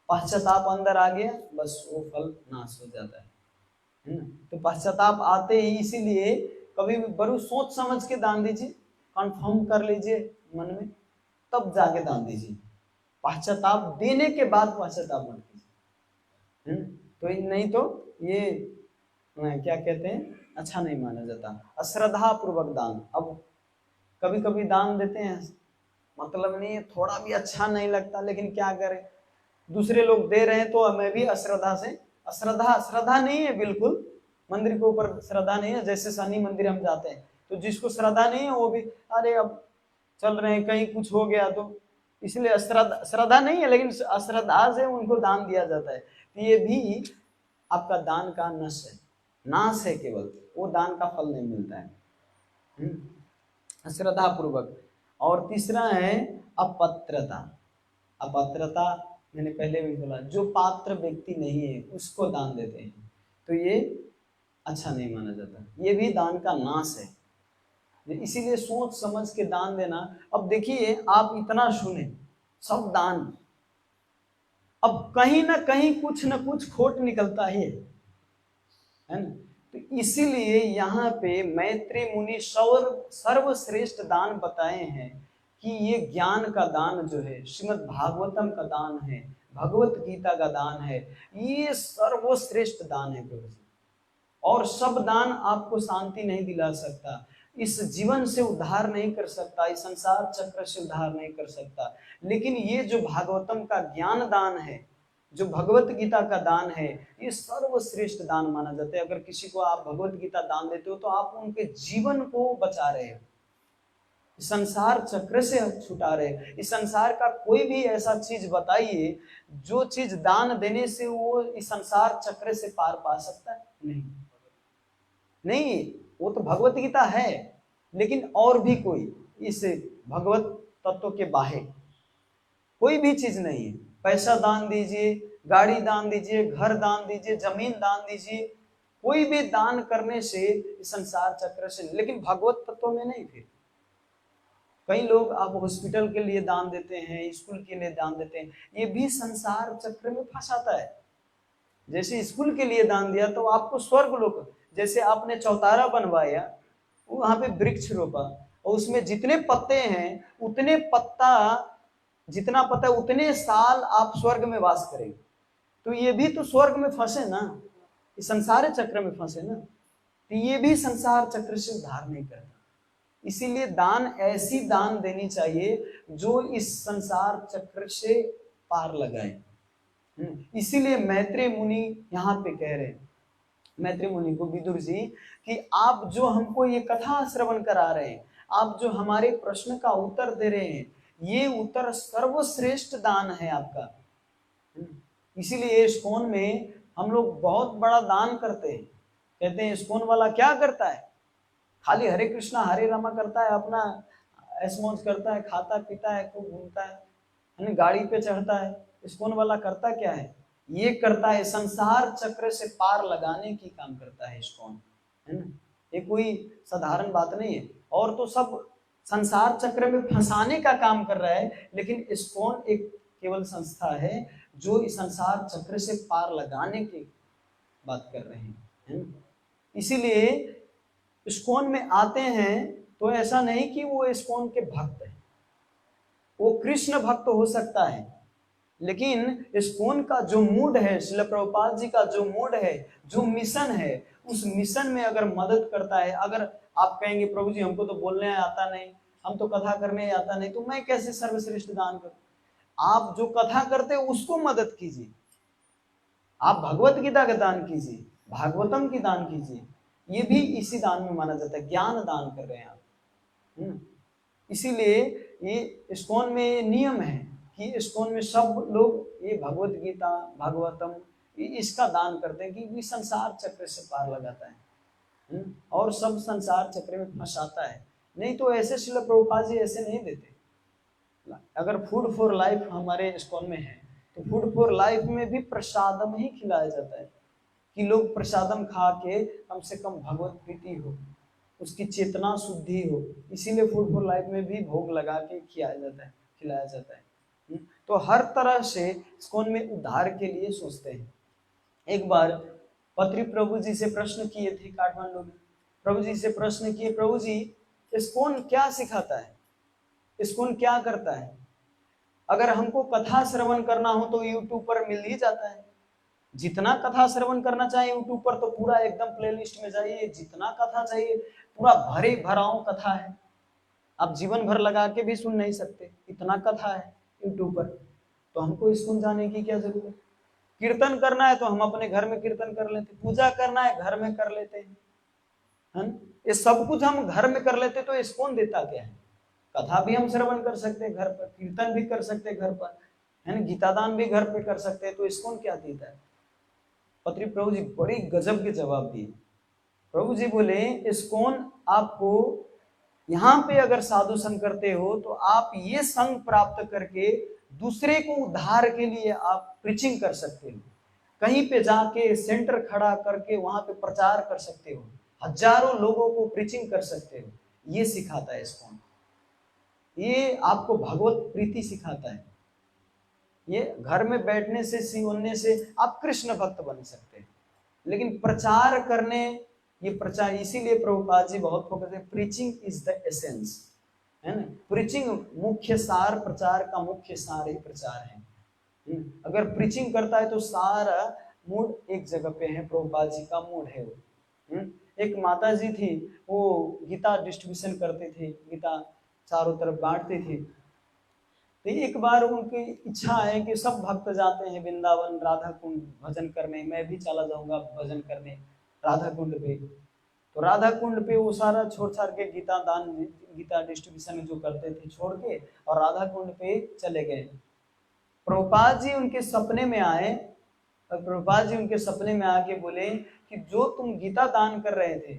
[SPEAKER 1] पश्चाताप अंदर आ गया, बस वो फल नाश हो जाता है ना। तो पश्चाताप आते ही, इसीलिए कभी भी बड़ू सोच समझ के दान दीजिए, कंफर्म कर लीजिए मन में, तब जाके दान दीजिए। पश्चाताप देने के बाद पश्चाताप मत कीजिए, है ना। तो नहीं तो ये क्या कहते हैं, अच्छा नहीं माना जाता। अश्रद्धा पूर्वक दान, अब कभी कभी दान देते हैं, मतलब नहीं, थोड़ा भी अच्छा नहीं लगता, लेकिन क्या करें, दूसरे लोग दे रहे हैं तो हमें भी अश्रद्धा से, श्रद्धा नहीं है बिल्कुल, मंदिर के ऊपर श्रद्धा नहीं है। जैसे शनि मंदिर हम जाते हैं तो जिसको श्रद्धा नहीं है वो भी, अरे अब चल रहे हैं कहीं कुछ हो गया तो, इसलिए श्रद्धा नहीं है, लेकिन अश्रद्धा से उनको दान दिया जाता है। तो ये भी आपका दान का नाश है, केवल वो दान का फल नहीं मिलता है, श्रद्धा पूर्वक। और तीसरा है अपत्रता। अपत्रता मैंने पहले भी बोला, जो पात्र व्यक्ति नहीं है उसको दान देते हैं, तो ये अच्छा नहीं माना जाता, ये भी दान का नाश है। इसीलिए सोच समझ के दान देना। अब देखिए आप इतना सुने सब दान, अब कहीं ना कहीं कुछ ना कुछ खोट निकलता ही है ना। तो इसीलिए यहाँ पे मैत्री मुनि सर्वश्रेष्ठ दान बताए हैं कि ये ज्ञान का दान जो है, श्रीमद् भागवतम का दान है, भगवत गीता का दान है, ये सर्वश्रेष्ठ दान है प्रभु जी। और सब दान आपको शांति नहीं दिला सकता, इस जीवन से उद्धार नहीं कर सकता, इस संसार चक्र से उद्धार नहीं कर सकता, लेकिन ये जो भागवतम का ज्ञान दान है, जो भगवत गीता का दान है, ये सर्वश्रेष्ठ दान माना जाता है। अगर किसी को आप भगवत गीता दान देते हो तो आप उनके जीवन को बचा रहे हो, संसार चक्र से छुटा रहे। इस संसार का कोई भी ऐसा चीज बताइए जो चीज दान देने से वो इस संसार चक्र से पार पा सकता है? नहीं, वो तो भगवत गीता है, लेकिन और भी कोई इस भगवत तत्व के बाहर कोई भी चीज नहीं है। पैसा दान दीजिए, गाड़ी दान दीजिए, घर दान दीजिए, जमीन दान दीजिए, कोई भी दान करने से संसार चक्र से, लेकिन भगवत तत्व में नहीं। फिर कई लोग आप हॉस्पिटल के लिए दान देते हैं, स्कूल के लिए दान देते हैं, ये भी संसार चक्र में फंसाता है। जैसे स्कूल के लिए दान दिया तो आपको स्वर्ग लोक, जैसे आपने चौतारा बनवाया, वहां पे वृक्ष रोपा और उसमें जितने पत्ते हैं उतने पत्ता, जितना पत्ता उतने साल आप स्वर्ग में वास करेंगे। तो ये भी तो स्वर्ग में फंसे ना, इस संसार चक्र में फंसे ना, तो ये भी संसार चक्र से उद्धार नहीं करता। इसीलिए दान, ऐसी दान देनी चाहिए जो इस संसार चक्र से पार लगाए। इसीलिए मैत्रेय मुनि यहाँ पे कह रहे हैं, मैत्रेय मुनि को विदुर जी, कि आप जो हमको ये कथा श्रवण करा रहे हैं, आप जो हमारे प्रश्न का उत्तर दे रहे हैं, ये उत्तर सर्वश्रेष्ठ दान है आपका। इसीलिए इस्कॉन में हम लोग बहुत बड़ा दान करते हैं। कहते हैं इस्कॉन वाला क्या करता है, खाली हरे कृष्णा हरे रामा करता है, अपना ऐश मौज करता है, खाता पीता है, खूब घूमता है, गाड़ी पे चढ़ता है। इस्कॉन वाला करता क्या है, ये करता है संसार चक्र से पार लगाने की काम करता है इस्कॉन, है ना। ये कोई साधारण बात नहीं है। और तो सब संसार चक्र में फंसाने का काम कर रहा है, लेकिन इस्कॉन एक केवल संस्था है जो इस संसार चक्र से पार लगाने की बात कर रहे हैं, है ना। इसीलिए इस्कॉन में आते हैं तो ऐसा नहीं कि वो इस्कॉन के भक्त हैं, वो कृष्ण भक्त हो सकता है, लेकिन इस्कॉन का जो मूड है, श्रील प्रभुपाद जी का जो मूड है, जो मिशन है, उस मिशन में अगर मदद करता है। अगर आप कहेंगे प्रभु जी हमको तो बोलने आता नहीं, हम तो कथा करने आता नहीं, तो मैं कैसे सर्वश्रेष्ठ दान करूं। आप जो कथा करते उसको मदद कीजिए, आप भगवत गीता का दान कीजिए, भागवतम की दान कीजिए, ये भी इसी दान में माना जाता है, ज्ञान दान कर रहे हैं आप। इसीलिए ये इस्कॉन में नियम है कि इस्कॉन में सब लोग ये भगवत गीता भागवतम इसका दान करते हैं, कि संसार चक्र से पार लगाता है और सब संसार चक्र में फंसाता है। नहीं तो ऐसे श्रील प्रभुपाद जी ऐसे नहीं देते। अगर फूड फॉर लाइफ हमारे इस्कॉन में है तो फूड फॉर लाइफ में भी प्रसादम ही खिलाया जाता है, कि लोग प्रसादम खा के कम से कम भगवत प्रीति हो, उसकी चेतना शुद्धि हो। इसीलिए फूड फॉर लाइफ में भी भोग लगा के खिलाया जाता है। तो हर तरह से इस्कॉन में उद्धार के लिए सोचते हैं। एक बार पत्री प्रभु जी से प्रश्न किए थे काठमांडू में, प्रभु जी से प्रश्न किए, प्रभु जी इस्कॉन क्या सिखाता है, इस्कॉन क्या करता है। अगर हमको कथा श्रवण करना हो तो यूट्यूब पर मिल ही जाता है, जितना कथा श्रवण करना चाहिए यूट्यूब पर तो पूरा एकदम प्लेलिस्ट में जाइए, जितना कथा चाहिए पूरा भरे भराओ कथा है, आप जीवन भर लगा के भी सुन नहीं सकते, इतना कथा है यूट्यूब पर। तो हमको इस्कॉन जाने की क्या जरूरत। कीर्तन करना है तो हम अपने घर में कीर्तन कर लेते, पूजा करना है घर में कर लेते हैं, ये सब कुछ हम घर में कर लेते, तो इस्कॉन देता क्या है। कथा भी हम श्रवण कर सकते हैं घर पर, कीर्तन भी कर सकते हैं घर पर, है ना, गीतादान भी घर पे कर सकते हैं, तो इस्कॉन क्या देता है। पत्री प्रभु जी बड़ी गजब के जवाब दिए। प्रभु जी बोले इस्कॉन आपको यहाँ पे अगर साधु संग करते हो तो आप ये संग प्राप्त करके दूसरे को उद्धार के लिए आप प्रीचिंग कर सकते हो, कहीं पे जाके सेंटर खड़ा करके वहां पे प्रचार कर सकते हो, हजारों लोगों को प्रीचिंग कर सकते हो। ये सिखाता है इस्कॉन, ये आपको भगवत प्रीति सिखाता है। ये घर में बैठने से सीवने से आप कृष्ण भक्त बन सकते हैं, लेकिन प्रचार करने, ये प्रचार, इसीलिए प्रभुपाद जी बहुत फोकस है, प्रीचिंग इज द एसेंस, है ना। प्रीचिंग मुख्य सार, प्रचार का मुख्य सार ही प्रचार है। अगर प्रीचिंग करता है तो सारा मूड एक जगह पे है, प्रभुपाद जी का मूड है वो। एक माता जी थी, वो गीता डिस्ट्रीब्यूशन करते थे, गीता चारों तरफ बांटते थे। तो एक बार उनकी इच्छा है कि सब भक्त जाते हैं वृंदावन राधा कुंड भजन करने, मैं भी चला जाऊंगा भजन करने राधा कुंड पे। तो राधा कुंड पे वो सारा छोड़ छाड़ के गीता दान, गीता डिस्ट्रीब्यूशन जो करते थे छोड़ के, और राधा कुंड पे चले गए। प्रभुपाद जी उनके सपने में आए, और प्रभुपाद जी उनके सपने में आके बोले कि जो तुम गीता दान कर रहे थे,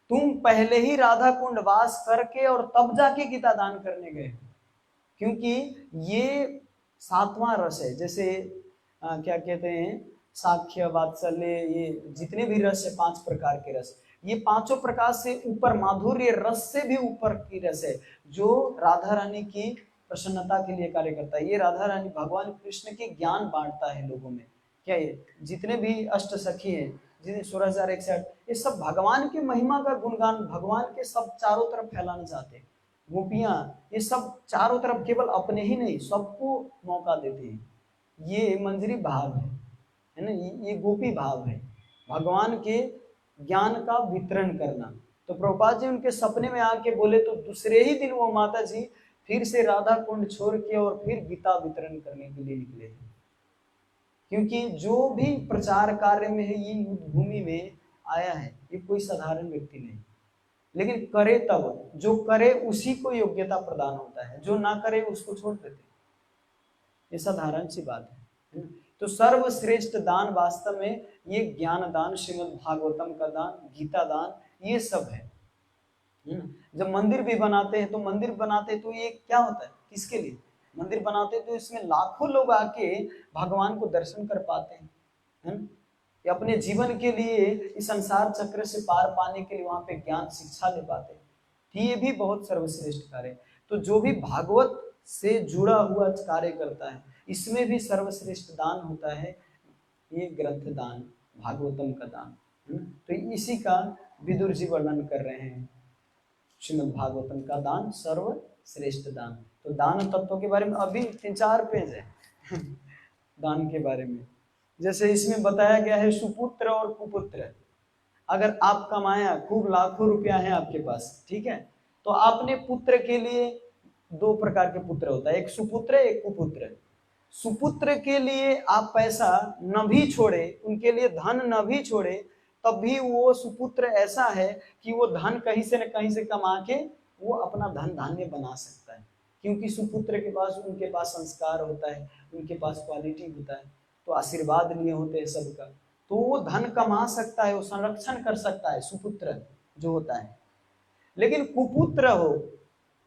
[SPEAKER 1] तुम पहले ही राधा कुंड वास करके और तब जाके गीता दान करने गए, क्योंकि ये सातवां रस है। जैसे क्या कहते हैं, साख्य, वात्सल्य, ये जितने भी रस है 5 प्रकार के रस, ये पांचों प्रकार से ऊपर, माधुर्य रस से भी ऊपर की रस है जो राधा रानी की प्रसन्नता के लिए कार्य करता है। ये राधा रानी भगवान कृष्ण के ज्ञान बांटता है लोगों में। क्या ये जितने भी अष्ट सखी हैं, जितने 16,061, ये सब भगवान की महिमा का गुणगान, भगवान के सब चारों तरफ फैलाना चाहते हैं। गोपियां ये सब चारों तरफ केवल अपने ही नहीं, सबको मौका देते हैं। ये मंजरी भाव है ना, ये गोपी भाव है, भगवान के ज्ञान का वितरण करना। तो प्रभुपाद जी उनके सपने में आके बोले तो दूसरे ही दिन वो माता जी फिर से राधा कुंड छोड़ के और फिर गीता वितरण करने के लिए निकले थे। क्योंकि जो भी प्रचार कार्य में है, ये युद्ध भूमि में आया है, ये कोई साधारण व्यक्ति नहीं, लेकिन करे तब, जो करे उसी को योग्यता प्रदान होता है, जो ना करे उसको छोड़ देते, ये साधारण सी बात है। तो सर्वश्रेष्ठ दान वास्तव में ये ज्ञान दान, श्रीमद् भागवतम का दान, गीता दान, ये सब है। जब मंदिर भी बनाते हैं तो मंदिर बनाते हैं तो ये क्या होता है, किसके लिए मंदिर बनाते हैं? तो इसमें लाखों लोग आके भगवान को दर्शन कर पाते हैं, है ना? कि अपने जीवन के लिए, इस संसार चक्र से पार पाने के लिए वहां पे ज्ञान शिक्षा ले पाते हैं। तो ये भी बहुत सर्वश्रेष्ठ कार्य है। तो जो भी भागवत से जुड़ा हुआ कार्य करता है, इसमें भी सर्वश्रेष्ठ दान होता है ये ग्रंथ दान, भागवतम का दान। तो इसी का विदुर जी वर्णन कर रहे हैं, श्रीमद् भागवतम का दान सर्वश्रेष्ठ दान। तो दान तत्व के बारे में अभी 3-4 पेज है दान के बारे में। जैसे इसमें बताया गया है सुपुत्र और कुपुत्र। अगर आप कमाया, खूब लाखों रुपया है आपके पास, ठीक है, तो आपने पुत्र के लिए 2 प्रकार के पुत्र होता है, एक सुपुत्र एक कुपुत्र। सुपुत्र के लिए आप पैसा न भी छोड़े, उनके लिए धन न भी छोड़े, तब भी वो सुपुत्र ऐसा है कि वो धन कहीं से न कहीं से कमा के वो अपना धन धान्य बना सकता है। क्योंकि सुपुत्र के पास, उनके पास संस्कार होता है, उनके पास क्वालिटी होता है, तो आशीर्वाद लिए होते हैं सबका, तो वो धन कमा सकता है, वो संरक्षण कर सकता है सुपुत्र जो होता है। लेकिन कुपुत्र हो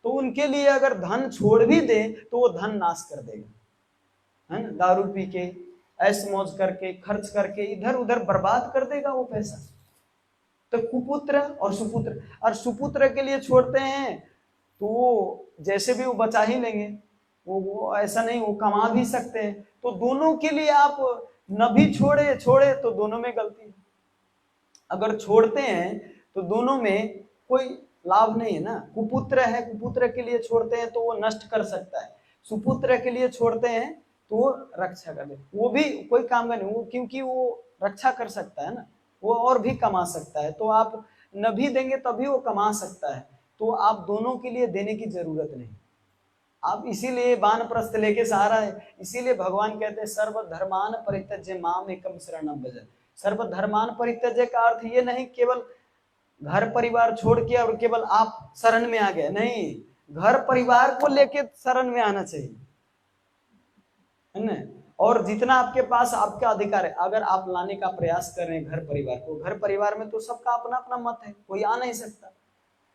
[SPEAKER 1] तो उनके लिए अगर धन छोड़ भी दे तो वो धन नाश कर देगा, है ना, दारू पी के, ऐश मौज करके, खर्च करके इधर उधर बर्बाद कर देगा वो पैसा। तो कुपुत्र और सुपुत्र, और सुपुत्र के लिए छोड़ते हैं तो वो जैसे भी वो बचा ही लेंगे, वो ऐसा नहीं, वो कमा भी सकते हैं। तो दोनों के लिए आप न भी छोड़े तो दोनों में गलती है। अगर छोड़ते हैं तो दोनों में कोई लाभ नहीं है ना। कुपुत्र है, कुपुत्र के लिए छोड़ते हैं तो वो नष्ट कर सकता है, सुपुत्र के लिए छोड़ते हैं तो वो रक्षा कर दे, वो भी कोई काम का नहीं, वो क्योंकि वो रक्षा कर सकता है ना, वो और भी कमा सकता है। तो आप न भी देंगे तभी वो कमा सकता है, तो आप दोनों के लिए देने की जरूरत नहीं। आप इसीलिए वानप्रस्थ लेके सहारा है, इसीलिए भगवान कहते हैं सर्वधर्मान परित्यज्य माम एकम शरणम भज। सर्वधर्मान परित्यज्य का अर्थ ये नहीं केवल घर परिवार छोड़ के और केवल आप शरण में आ गए, नहीं, घर परिवार को लेके शरण में आना चाहिए, है ना। और जितना आपके पास आपका अधिकार है, अगर आप लाने का प्रयास कर रहे हैं घर परिवार को, घर परिवार में तो सबका अपना अपना मत है, कोई आ नहीं सकता,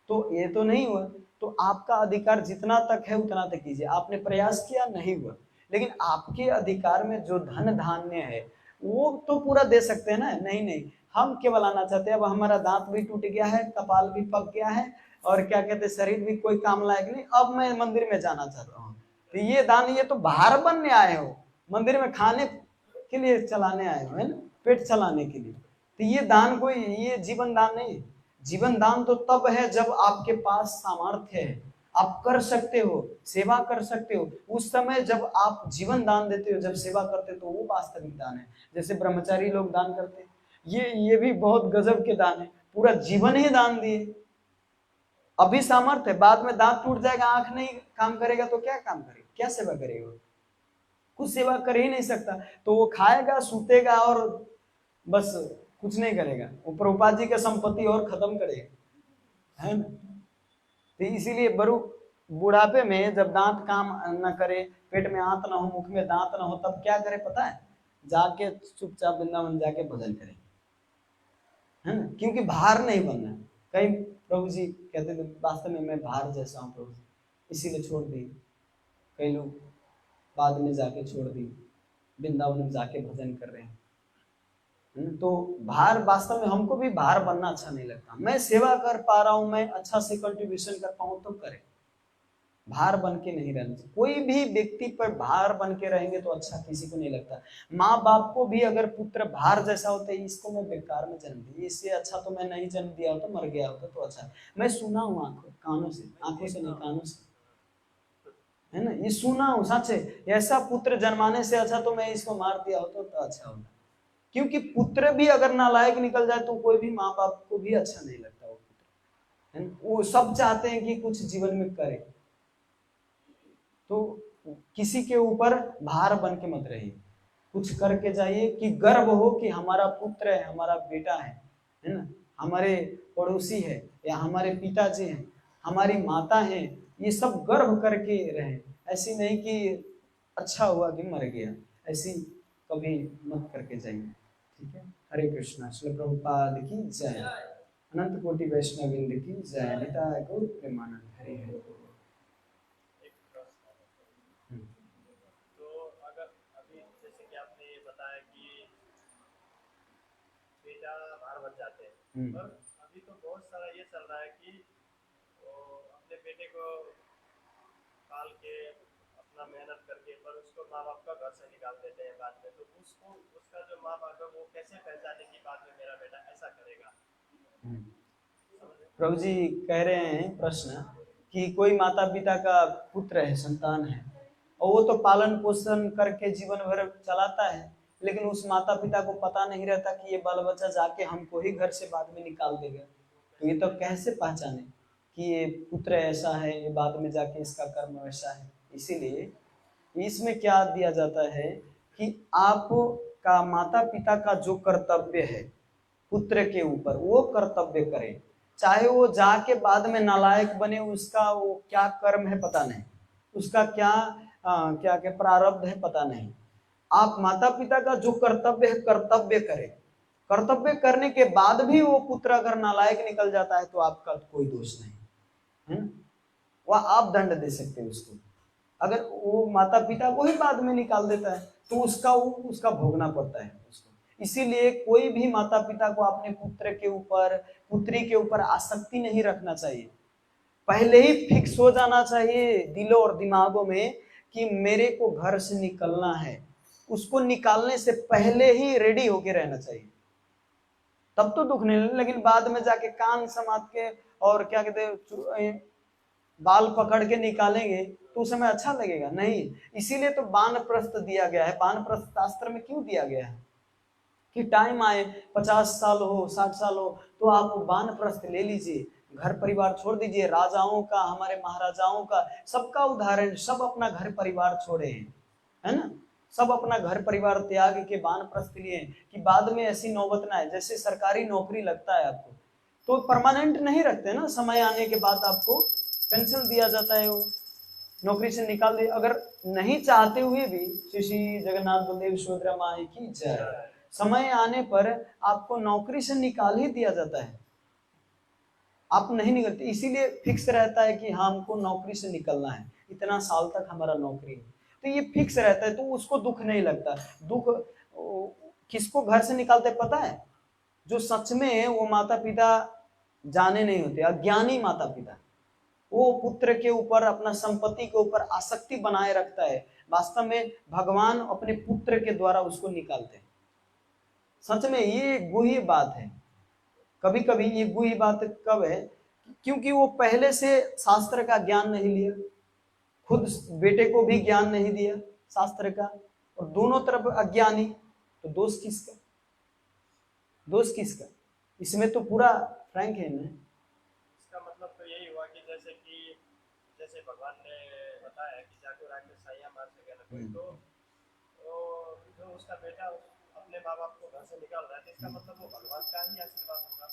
[SPEAKER 1] तो ये तो नहीं हुआ। तो आपका अधिकार जितना तक है उतना तक कीजिए, आपने प्रयास किया नहीं हुआ, लेकिन आपके अधिकार में जो धन धान्य है वो तो पूरा दे सकते हैं ना। नहीं नहीं, हम केवल आना चाहते हैं, अब हमारा दांत भी टूट गया है, कपाल भी पक गया है, और क्या कहते हैं शरीर भी कोई काम लायक नहीं, अब मैं मंदिर में जाना चाहता हूँ। तो ये दान, ये तो बाहर बनने आए हो, मंदिर में खाने के लिए चलाने आए हो, है ना, पेट चलाने के लिए। तो ये दान कोई, ये जीवन दान नहीं है। जीवन दान तो तब है जब आपके पास सामर्थ्य है, आप कर सकते हो, सेवा कर सकते हो। उस समय जब आप जीवन दान देते हो, जब सेवा करते हो, तो वो वास्तविक दान है। जैसे ब्रह्मचारी लोग दान करते हैं, ये भी बहुत गजब के दान है, पूरा जीवन ही दान दिए। अभी सामर्थ्य है, बाद में दांत टूट जाएगा, आंख नहीं काम करेगा तो क्या काम करेगा, क्या सेवा करेगा, कुछ सेवा कर ही नहीं सकता। तो वो खाएगा, सूतेगा और बस कुछ नहीं करेगा, वो प्रभुपाद जी का संपत्ति और खत्म करेगा, है ना। तो इसीलिए बड़ू बुढ़ापे में जब दांत काम न करे, पेट में आंत ना हो, मुख में दांत ना हो, तब क्या करे पता है, जाके चुपचाप वृंदावन जाके भजन करें, है ना, क्योंकि भार नहीं बनना है। कई प्रभु जी कहते थे वास्तव में मैं भार जैसा हूँ प्रभु जी, इसीलिए छोड़ दी। कई लोग बाद में जाके छोड़ दी, वृंदावन में जाके भजन कर रहे हैं। तो भार, वास्तव में हमको भी भार बनना अच्छा नहीं लगता। मैं सेवा कर पा रहा हूं, मैं अच्छा से कंट्रीब्यूशन कर पाऊं तो करे, भार बन के नहीं रहना चाहिए। कोई भी व्यक्ति पर भार बन के रहेंगे तो अच्छा किसी को नहीं लगता। माँ बाप को भी अगर पुत्र भार जैसा होता है, इसको मैं बेकार में जन्म दिया, इससे अच्छा तो मैं नहीं जन्म दिया होता, मर गया होता तो अच्छा। मैं सुना हूँ कानों से, आंखों से नहीं, कानों से, है ना, ये सुना हूँ सच है। ऐसा पुत्र जन्माने से अच्छा तो मैं इसको मार दिया होता तो अच्छा होता। क्योंकि पुत्र भी अगर नालायक निकल जाए तो कोई भी माँ बाप को भी अच्छा नहीं लगता। वो पुत्र, है ना, वो सब चाहते हैं कि कुछ जीवन में करे। तो किसी के ऊपर भार बन के मत रहिए, कुछ करके जाइए कि गर्व हो कि हमारा पुत्र है, हमारा बेटा है ना, हमारे पड़ोसी है या हमारे पिताजी हैं, हमारी माता है, ये सब गर्व करके रहे। ऐसी नहीं कि अच्छा हुआ कि मर गया, ऐसी कभी मत करके जाइए। ठीक है। हरे कृष्णा। श्री प्रभुपाद की जय। अनंत कोटि वैष्णव वृंद की जय। निताय गौर प्रेमानंद। हरे हरे।
[SPEAKER 2] तो अगर अभी जैसे कि आपने ये बताया कि बेटा भार बन जाते हैं, पर अभी तो बहुत सारा ये चल रहा है कि अपने बेटे को पाल के अपना मेहनत करके, पर उसको माँ बाप का घर से निकाल देते हैं बाद में। तो उसको उसका जो माँ बाप है वो कैसे पहचाने कि बाद में मेरा बेटा ऐसा करेगा?
[SPEAKER 1] प्रभु जी कह रहे हैं प्रश्न कि कोई माता पिता का पुत्र है, संतान है, और वो तो पालन पोषण करके जीवन भर चलाता है, लेकिन उस माता पिता को पता नहीं रहता कि ये बाल बच्चा जाके हमको ही घर से बाद में निकाल देगा। तो ये तो कैसे पहचाने कि ये पुत्र ऐसा है, ये बाद में जाके इसका कर्म वैसा है। इसीलिए इसमें क्या दिया जाता है कि आप का माता पिता का जो कर्तव्य है पुत्र के ऊपर, वो कर्तव्य करें। चाहे वो जाके बाद में नालायक बने, उसका वो क्या कर्म है पता नहीं, उसका क्या क्या क्या प्रारब्ध है पता नहीं। आप माता पिता का जो कर्तव्य है कर्तव्य करें। कर्तव्य करने के बाद भी वो पुत्र अगर नालायक निकल जाता है तो आपका कोई दोष नहीं है ना, वह आप दंड दे सकते हैं उसको। अगर वो माता पिता को ही बाद में निकाल देता है तो उसका भोगना पड़ता है उसको। इसीलिए कोई भी माता पिता को अपने पुत्र के ऊपर, पुत्री के ऊपर आसक्ति नहीं रखना चाहिए। पहले ही फिक्स हो जाना चाहिए दिलों और दिमागों में कि मेरे को घर से निकलना है। उसको निकालने से पहले ही रेडी होके रहना चाहिए, तब तो दुख नहीं। लेकिन बाद में जाके कान समात के और क्या कहते बाल पकड़ के निकालेंगे तो उस समय अच्छा लगेगा नहीं। इसीलिए तो वानप्रस्थ दिया गया है। वानप्रस्थ शास्त्र में क्यों दिया गया है कि टाइम आए, 50 साल हो, 60 साल हो, तो आप वानप्रस्थ ले लीजिए, घर परिवार छोड़ दीजिए। राजाओं का, हमारे महाराजाओं का, सबका उदाहरण, सब अपना घर परिवार छोड़े हैं, है ना, सब अपना घर परिवार त्याग के वानप्रस्थ लिए कि बाद में ऐसी नौबत ना है। जैसे सरकारी नौकरी लगता है आपको तो परमानेंट नहीं रखते ना, समय आने के बाद आपको पेंशन दिया जाता है, वो नौकरी से निकाल दे। अगर नहीं चाहते हुए भी, श्री जगन्नाथ बलदेव सुभद्रा माई की जय, समय आने पर आपको नौकरी से निकाल ही दिया जाता है, आप नहीं निकलते। इसीलिए फिक्स रहता है कि हमको नौकरी से निकलना है, इतना साल तक हमारा नौकरी है, तो ये फिक्स रहता है, तो उसको दुख नहीं लगता। दुख किसको घर से निकालते पता है? जो सच में वो माता पिता जाने नहीं होते, अज्ञानी माता पिता, वो पुत्र के ऊपर, अपना संपत्ति के ऊपर आसक्ति बनाए रखता है। वास्तव में भगवान अपने पुत्र के द्वारा उसको निकालते हैं। सच में ये गुह्य बात है। कभी कभी ये गुह्य बात कब है? क्योंकि वो पहले से शास्त्र का ज्ञान नहीं लिया, खुद बेटे को भी ज्ञान नहीं दिया शास्त्र का, और दोनों तरफ अज्ञानी, तो दोष किसका? दोष किसका? इसमें तो पूरा फ्रैंक है ना।
[SPEAKER 2] इसका मतलब तो यही हुआ कि जैसे भगवान ने बताया कि जाको राक्षस साया मार सके ना कोई, तो जो उसका बेटा अपने माँ बाप को घर से निकाल रहा है, तो इसका मतलब वो भगवान का ही आशीर्वाद होगा।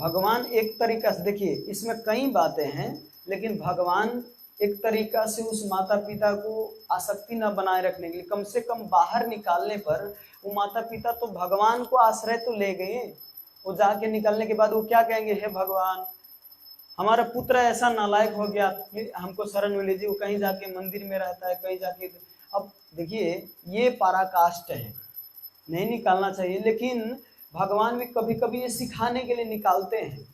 [SPEAKER 1] भगवान एक तरीका से, देखिए इसमें कई बातें हैं, लेकिन भगवान एक तरीका से उस माता पिता को आसक्ति न बनाए रखने के लिए, कम से कम बाहर निकालने पर वो माता पिता तो भगवान को आश्रय तो ले गए। वो जाके निकलने के बाद वो क्या कहेंगे? हे भगवान, हमारा पुत्र ऐसा नालायक हो गया, हमको शरण में लीजिए। वो कहीं जाके मंदिर में रहता है, कहीं जाके अब देखिए ये पराकाष्ठ है, नहीं निकालना चाहिए, लेकिन भगवान भी कभी कभी ये सिखाने के लिए निकालते हैं।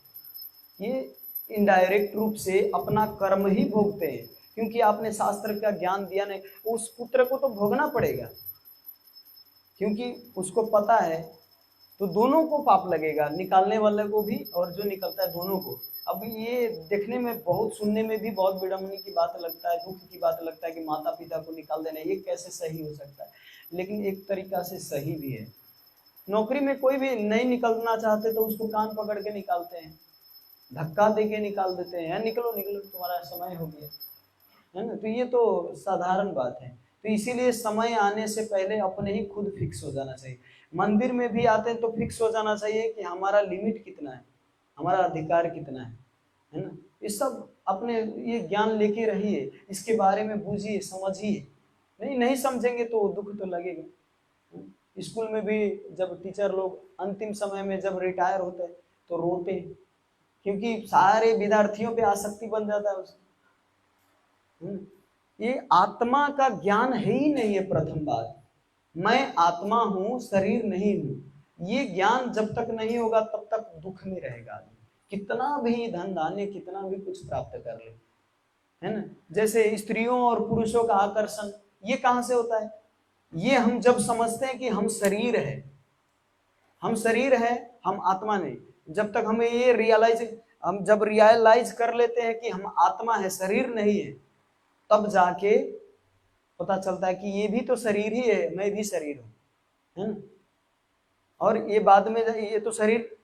[SPEAKER 1] ये इनडायरेक्ट रूप से अपना कर्म ही भोगते हैं, क्योंकि आपने शास्त्र का ज्ञान दिया नहीं, उस पुत्र को तो भोगना पड़ेगा, क्योंकि उसको पता है, तो दोनों को पाप लगेगा, निकालने वाले को भी और जो निकलता है दोनों को। अब ये देखने में बहुत, सुनने में भी बहुत विडम्बनी की बात लगता है, दुख की बात लगता है कि माता पिता को निकाल देना ये कैसे सही हो सकता है, लेकिन एक तरीका से सही भी है। नौकरी में कोई भी नहीं निकलना चाहते तो उसको कान पकड़ के निकालते हैं, धक्का दे के निकाल देते हैं, निकलो निकलो तुम्हारा समय हो गया, है ना। तो ये तो साधारण बात है। तो इसीलिए समय आने से पहले अपने ही खुद फिक्स हो जाना चाहिए। मंदिर में भी आते हैं तो फिक्स हो जाना चाहिए कि हमारा लिमिट कितना है, हमारा अधिकार कितना है ना। ये सब अपने ये ज्ञान लेके रहिए, इसके बारे में बूझिए समझिए, नहीं समझेंगे तो दुख तो लगेगा। स्कूल में भी जब टीचर लोग अंतिम समय में जब रिटायर होते हैं तो रोते हैं, क्योंकि सारे विद्यार्थियों पे आसक्ति बन जाता है उसको। ये आत्मा का ज्ञान है ही नहीं है। प्रथम बात, मैं आत्मा हूं, शरीर नहीं हूं, ये ज्ञान जब तक नहीं होगा तब तक दुख में रहेगा आदमी, कितना भी धन धान्य कितना भी कुछ प्राप्त कर ले, है ना। जैसे स्त्रियों और पुरुषों का आकर्षण ये कहां से होता है, ये हम जब समझते हैं कि हम शरीर है, हम शरीर है, हम आत्मा नहीं, जब तक हमें ये हम जब रियलाइज कर लेते हैं कि हम आत्मा है शरीर नहीं है, तब जाके पता चलता है कि ये भी तो शरीर ही है, मैं भी शरीर हूं, है ना। और ये बाद में ये तो शरीर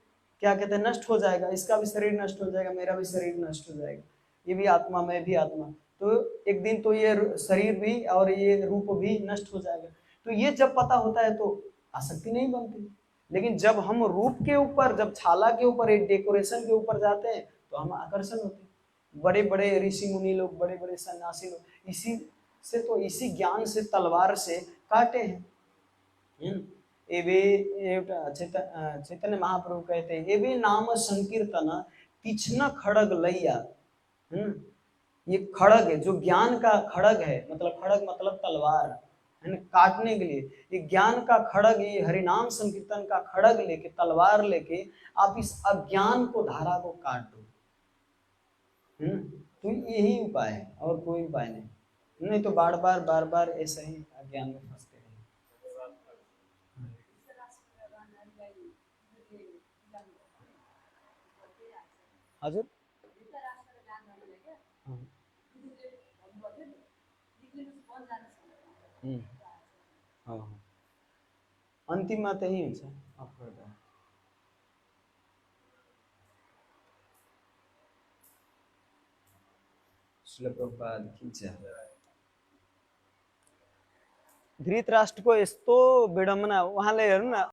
[SPEAKER 1] क्या कहते हैं नष्ट हो जाएगा, इसका भी शरीर नष्ट हो जाएगा, मेरा भी शरीर नष्ट हो जाएगा, ये भी आत्मा मैं भी आत्मा, तो एक दिन तो ये शरीर भी और ये रूप भी नष्ट हो जाएगा। तो ये जब पता होता है तो आसक्ति नहीं बनती, लेकिन जब हम रूप के ऊपर, जब छाला के ऊपर, एक डेकोरेशन के ऊपर जाते हैं तो हम आकर्षण होते हैं। बड़े बड़े ऋषि मुनि लोग, बड़े बड़े सन्यासी लोग इसी से तो इसी ज्ञान से तलवार से काटे हैं। चैतन्य महाप्रभु कहते हैं ये भी नाम संकीर्तन तीक्ष्ण खड़ग लैया। ये खड़ग है, जो ज्ञान का खड़ग है, मतलब खड़ग मतलब तलवार है ना, काटने के लिए। ये ज्ञान का खड़ग, ये हरिनाम संकीर्तन का खड़ग लेके, तलवार लेके आप इस अज्ञान को, धारा को काट दो। तो यही उपाय है और कोई उपाय नहीं तो बार बार ऐसे ही अज्ञान में फंसते रहेंगे। हजुर अन्तिममा त्यही हुन्छ अफकोर्स। श्रील प्रभुपाद की जय। धृतराष्ट्रको यस्तो विडम्बना, उहाँले हेर्नु न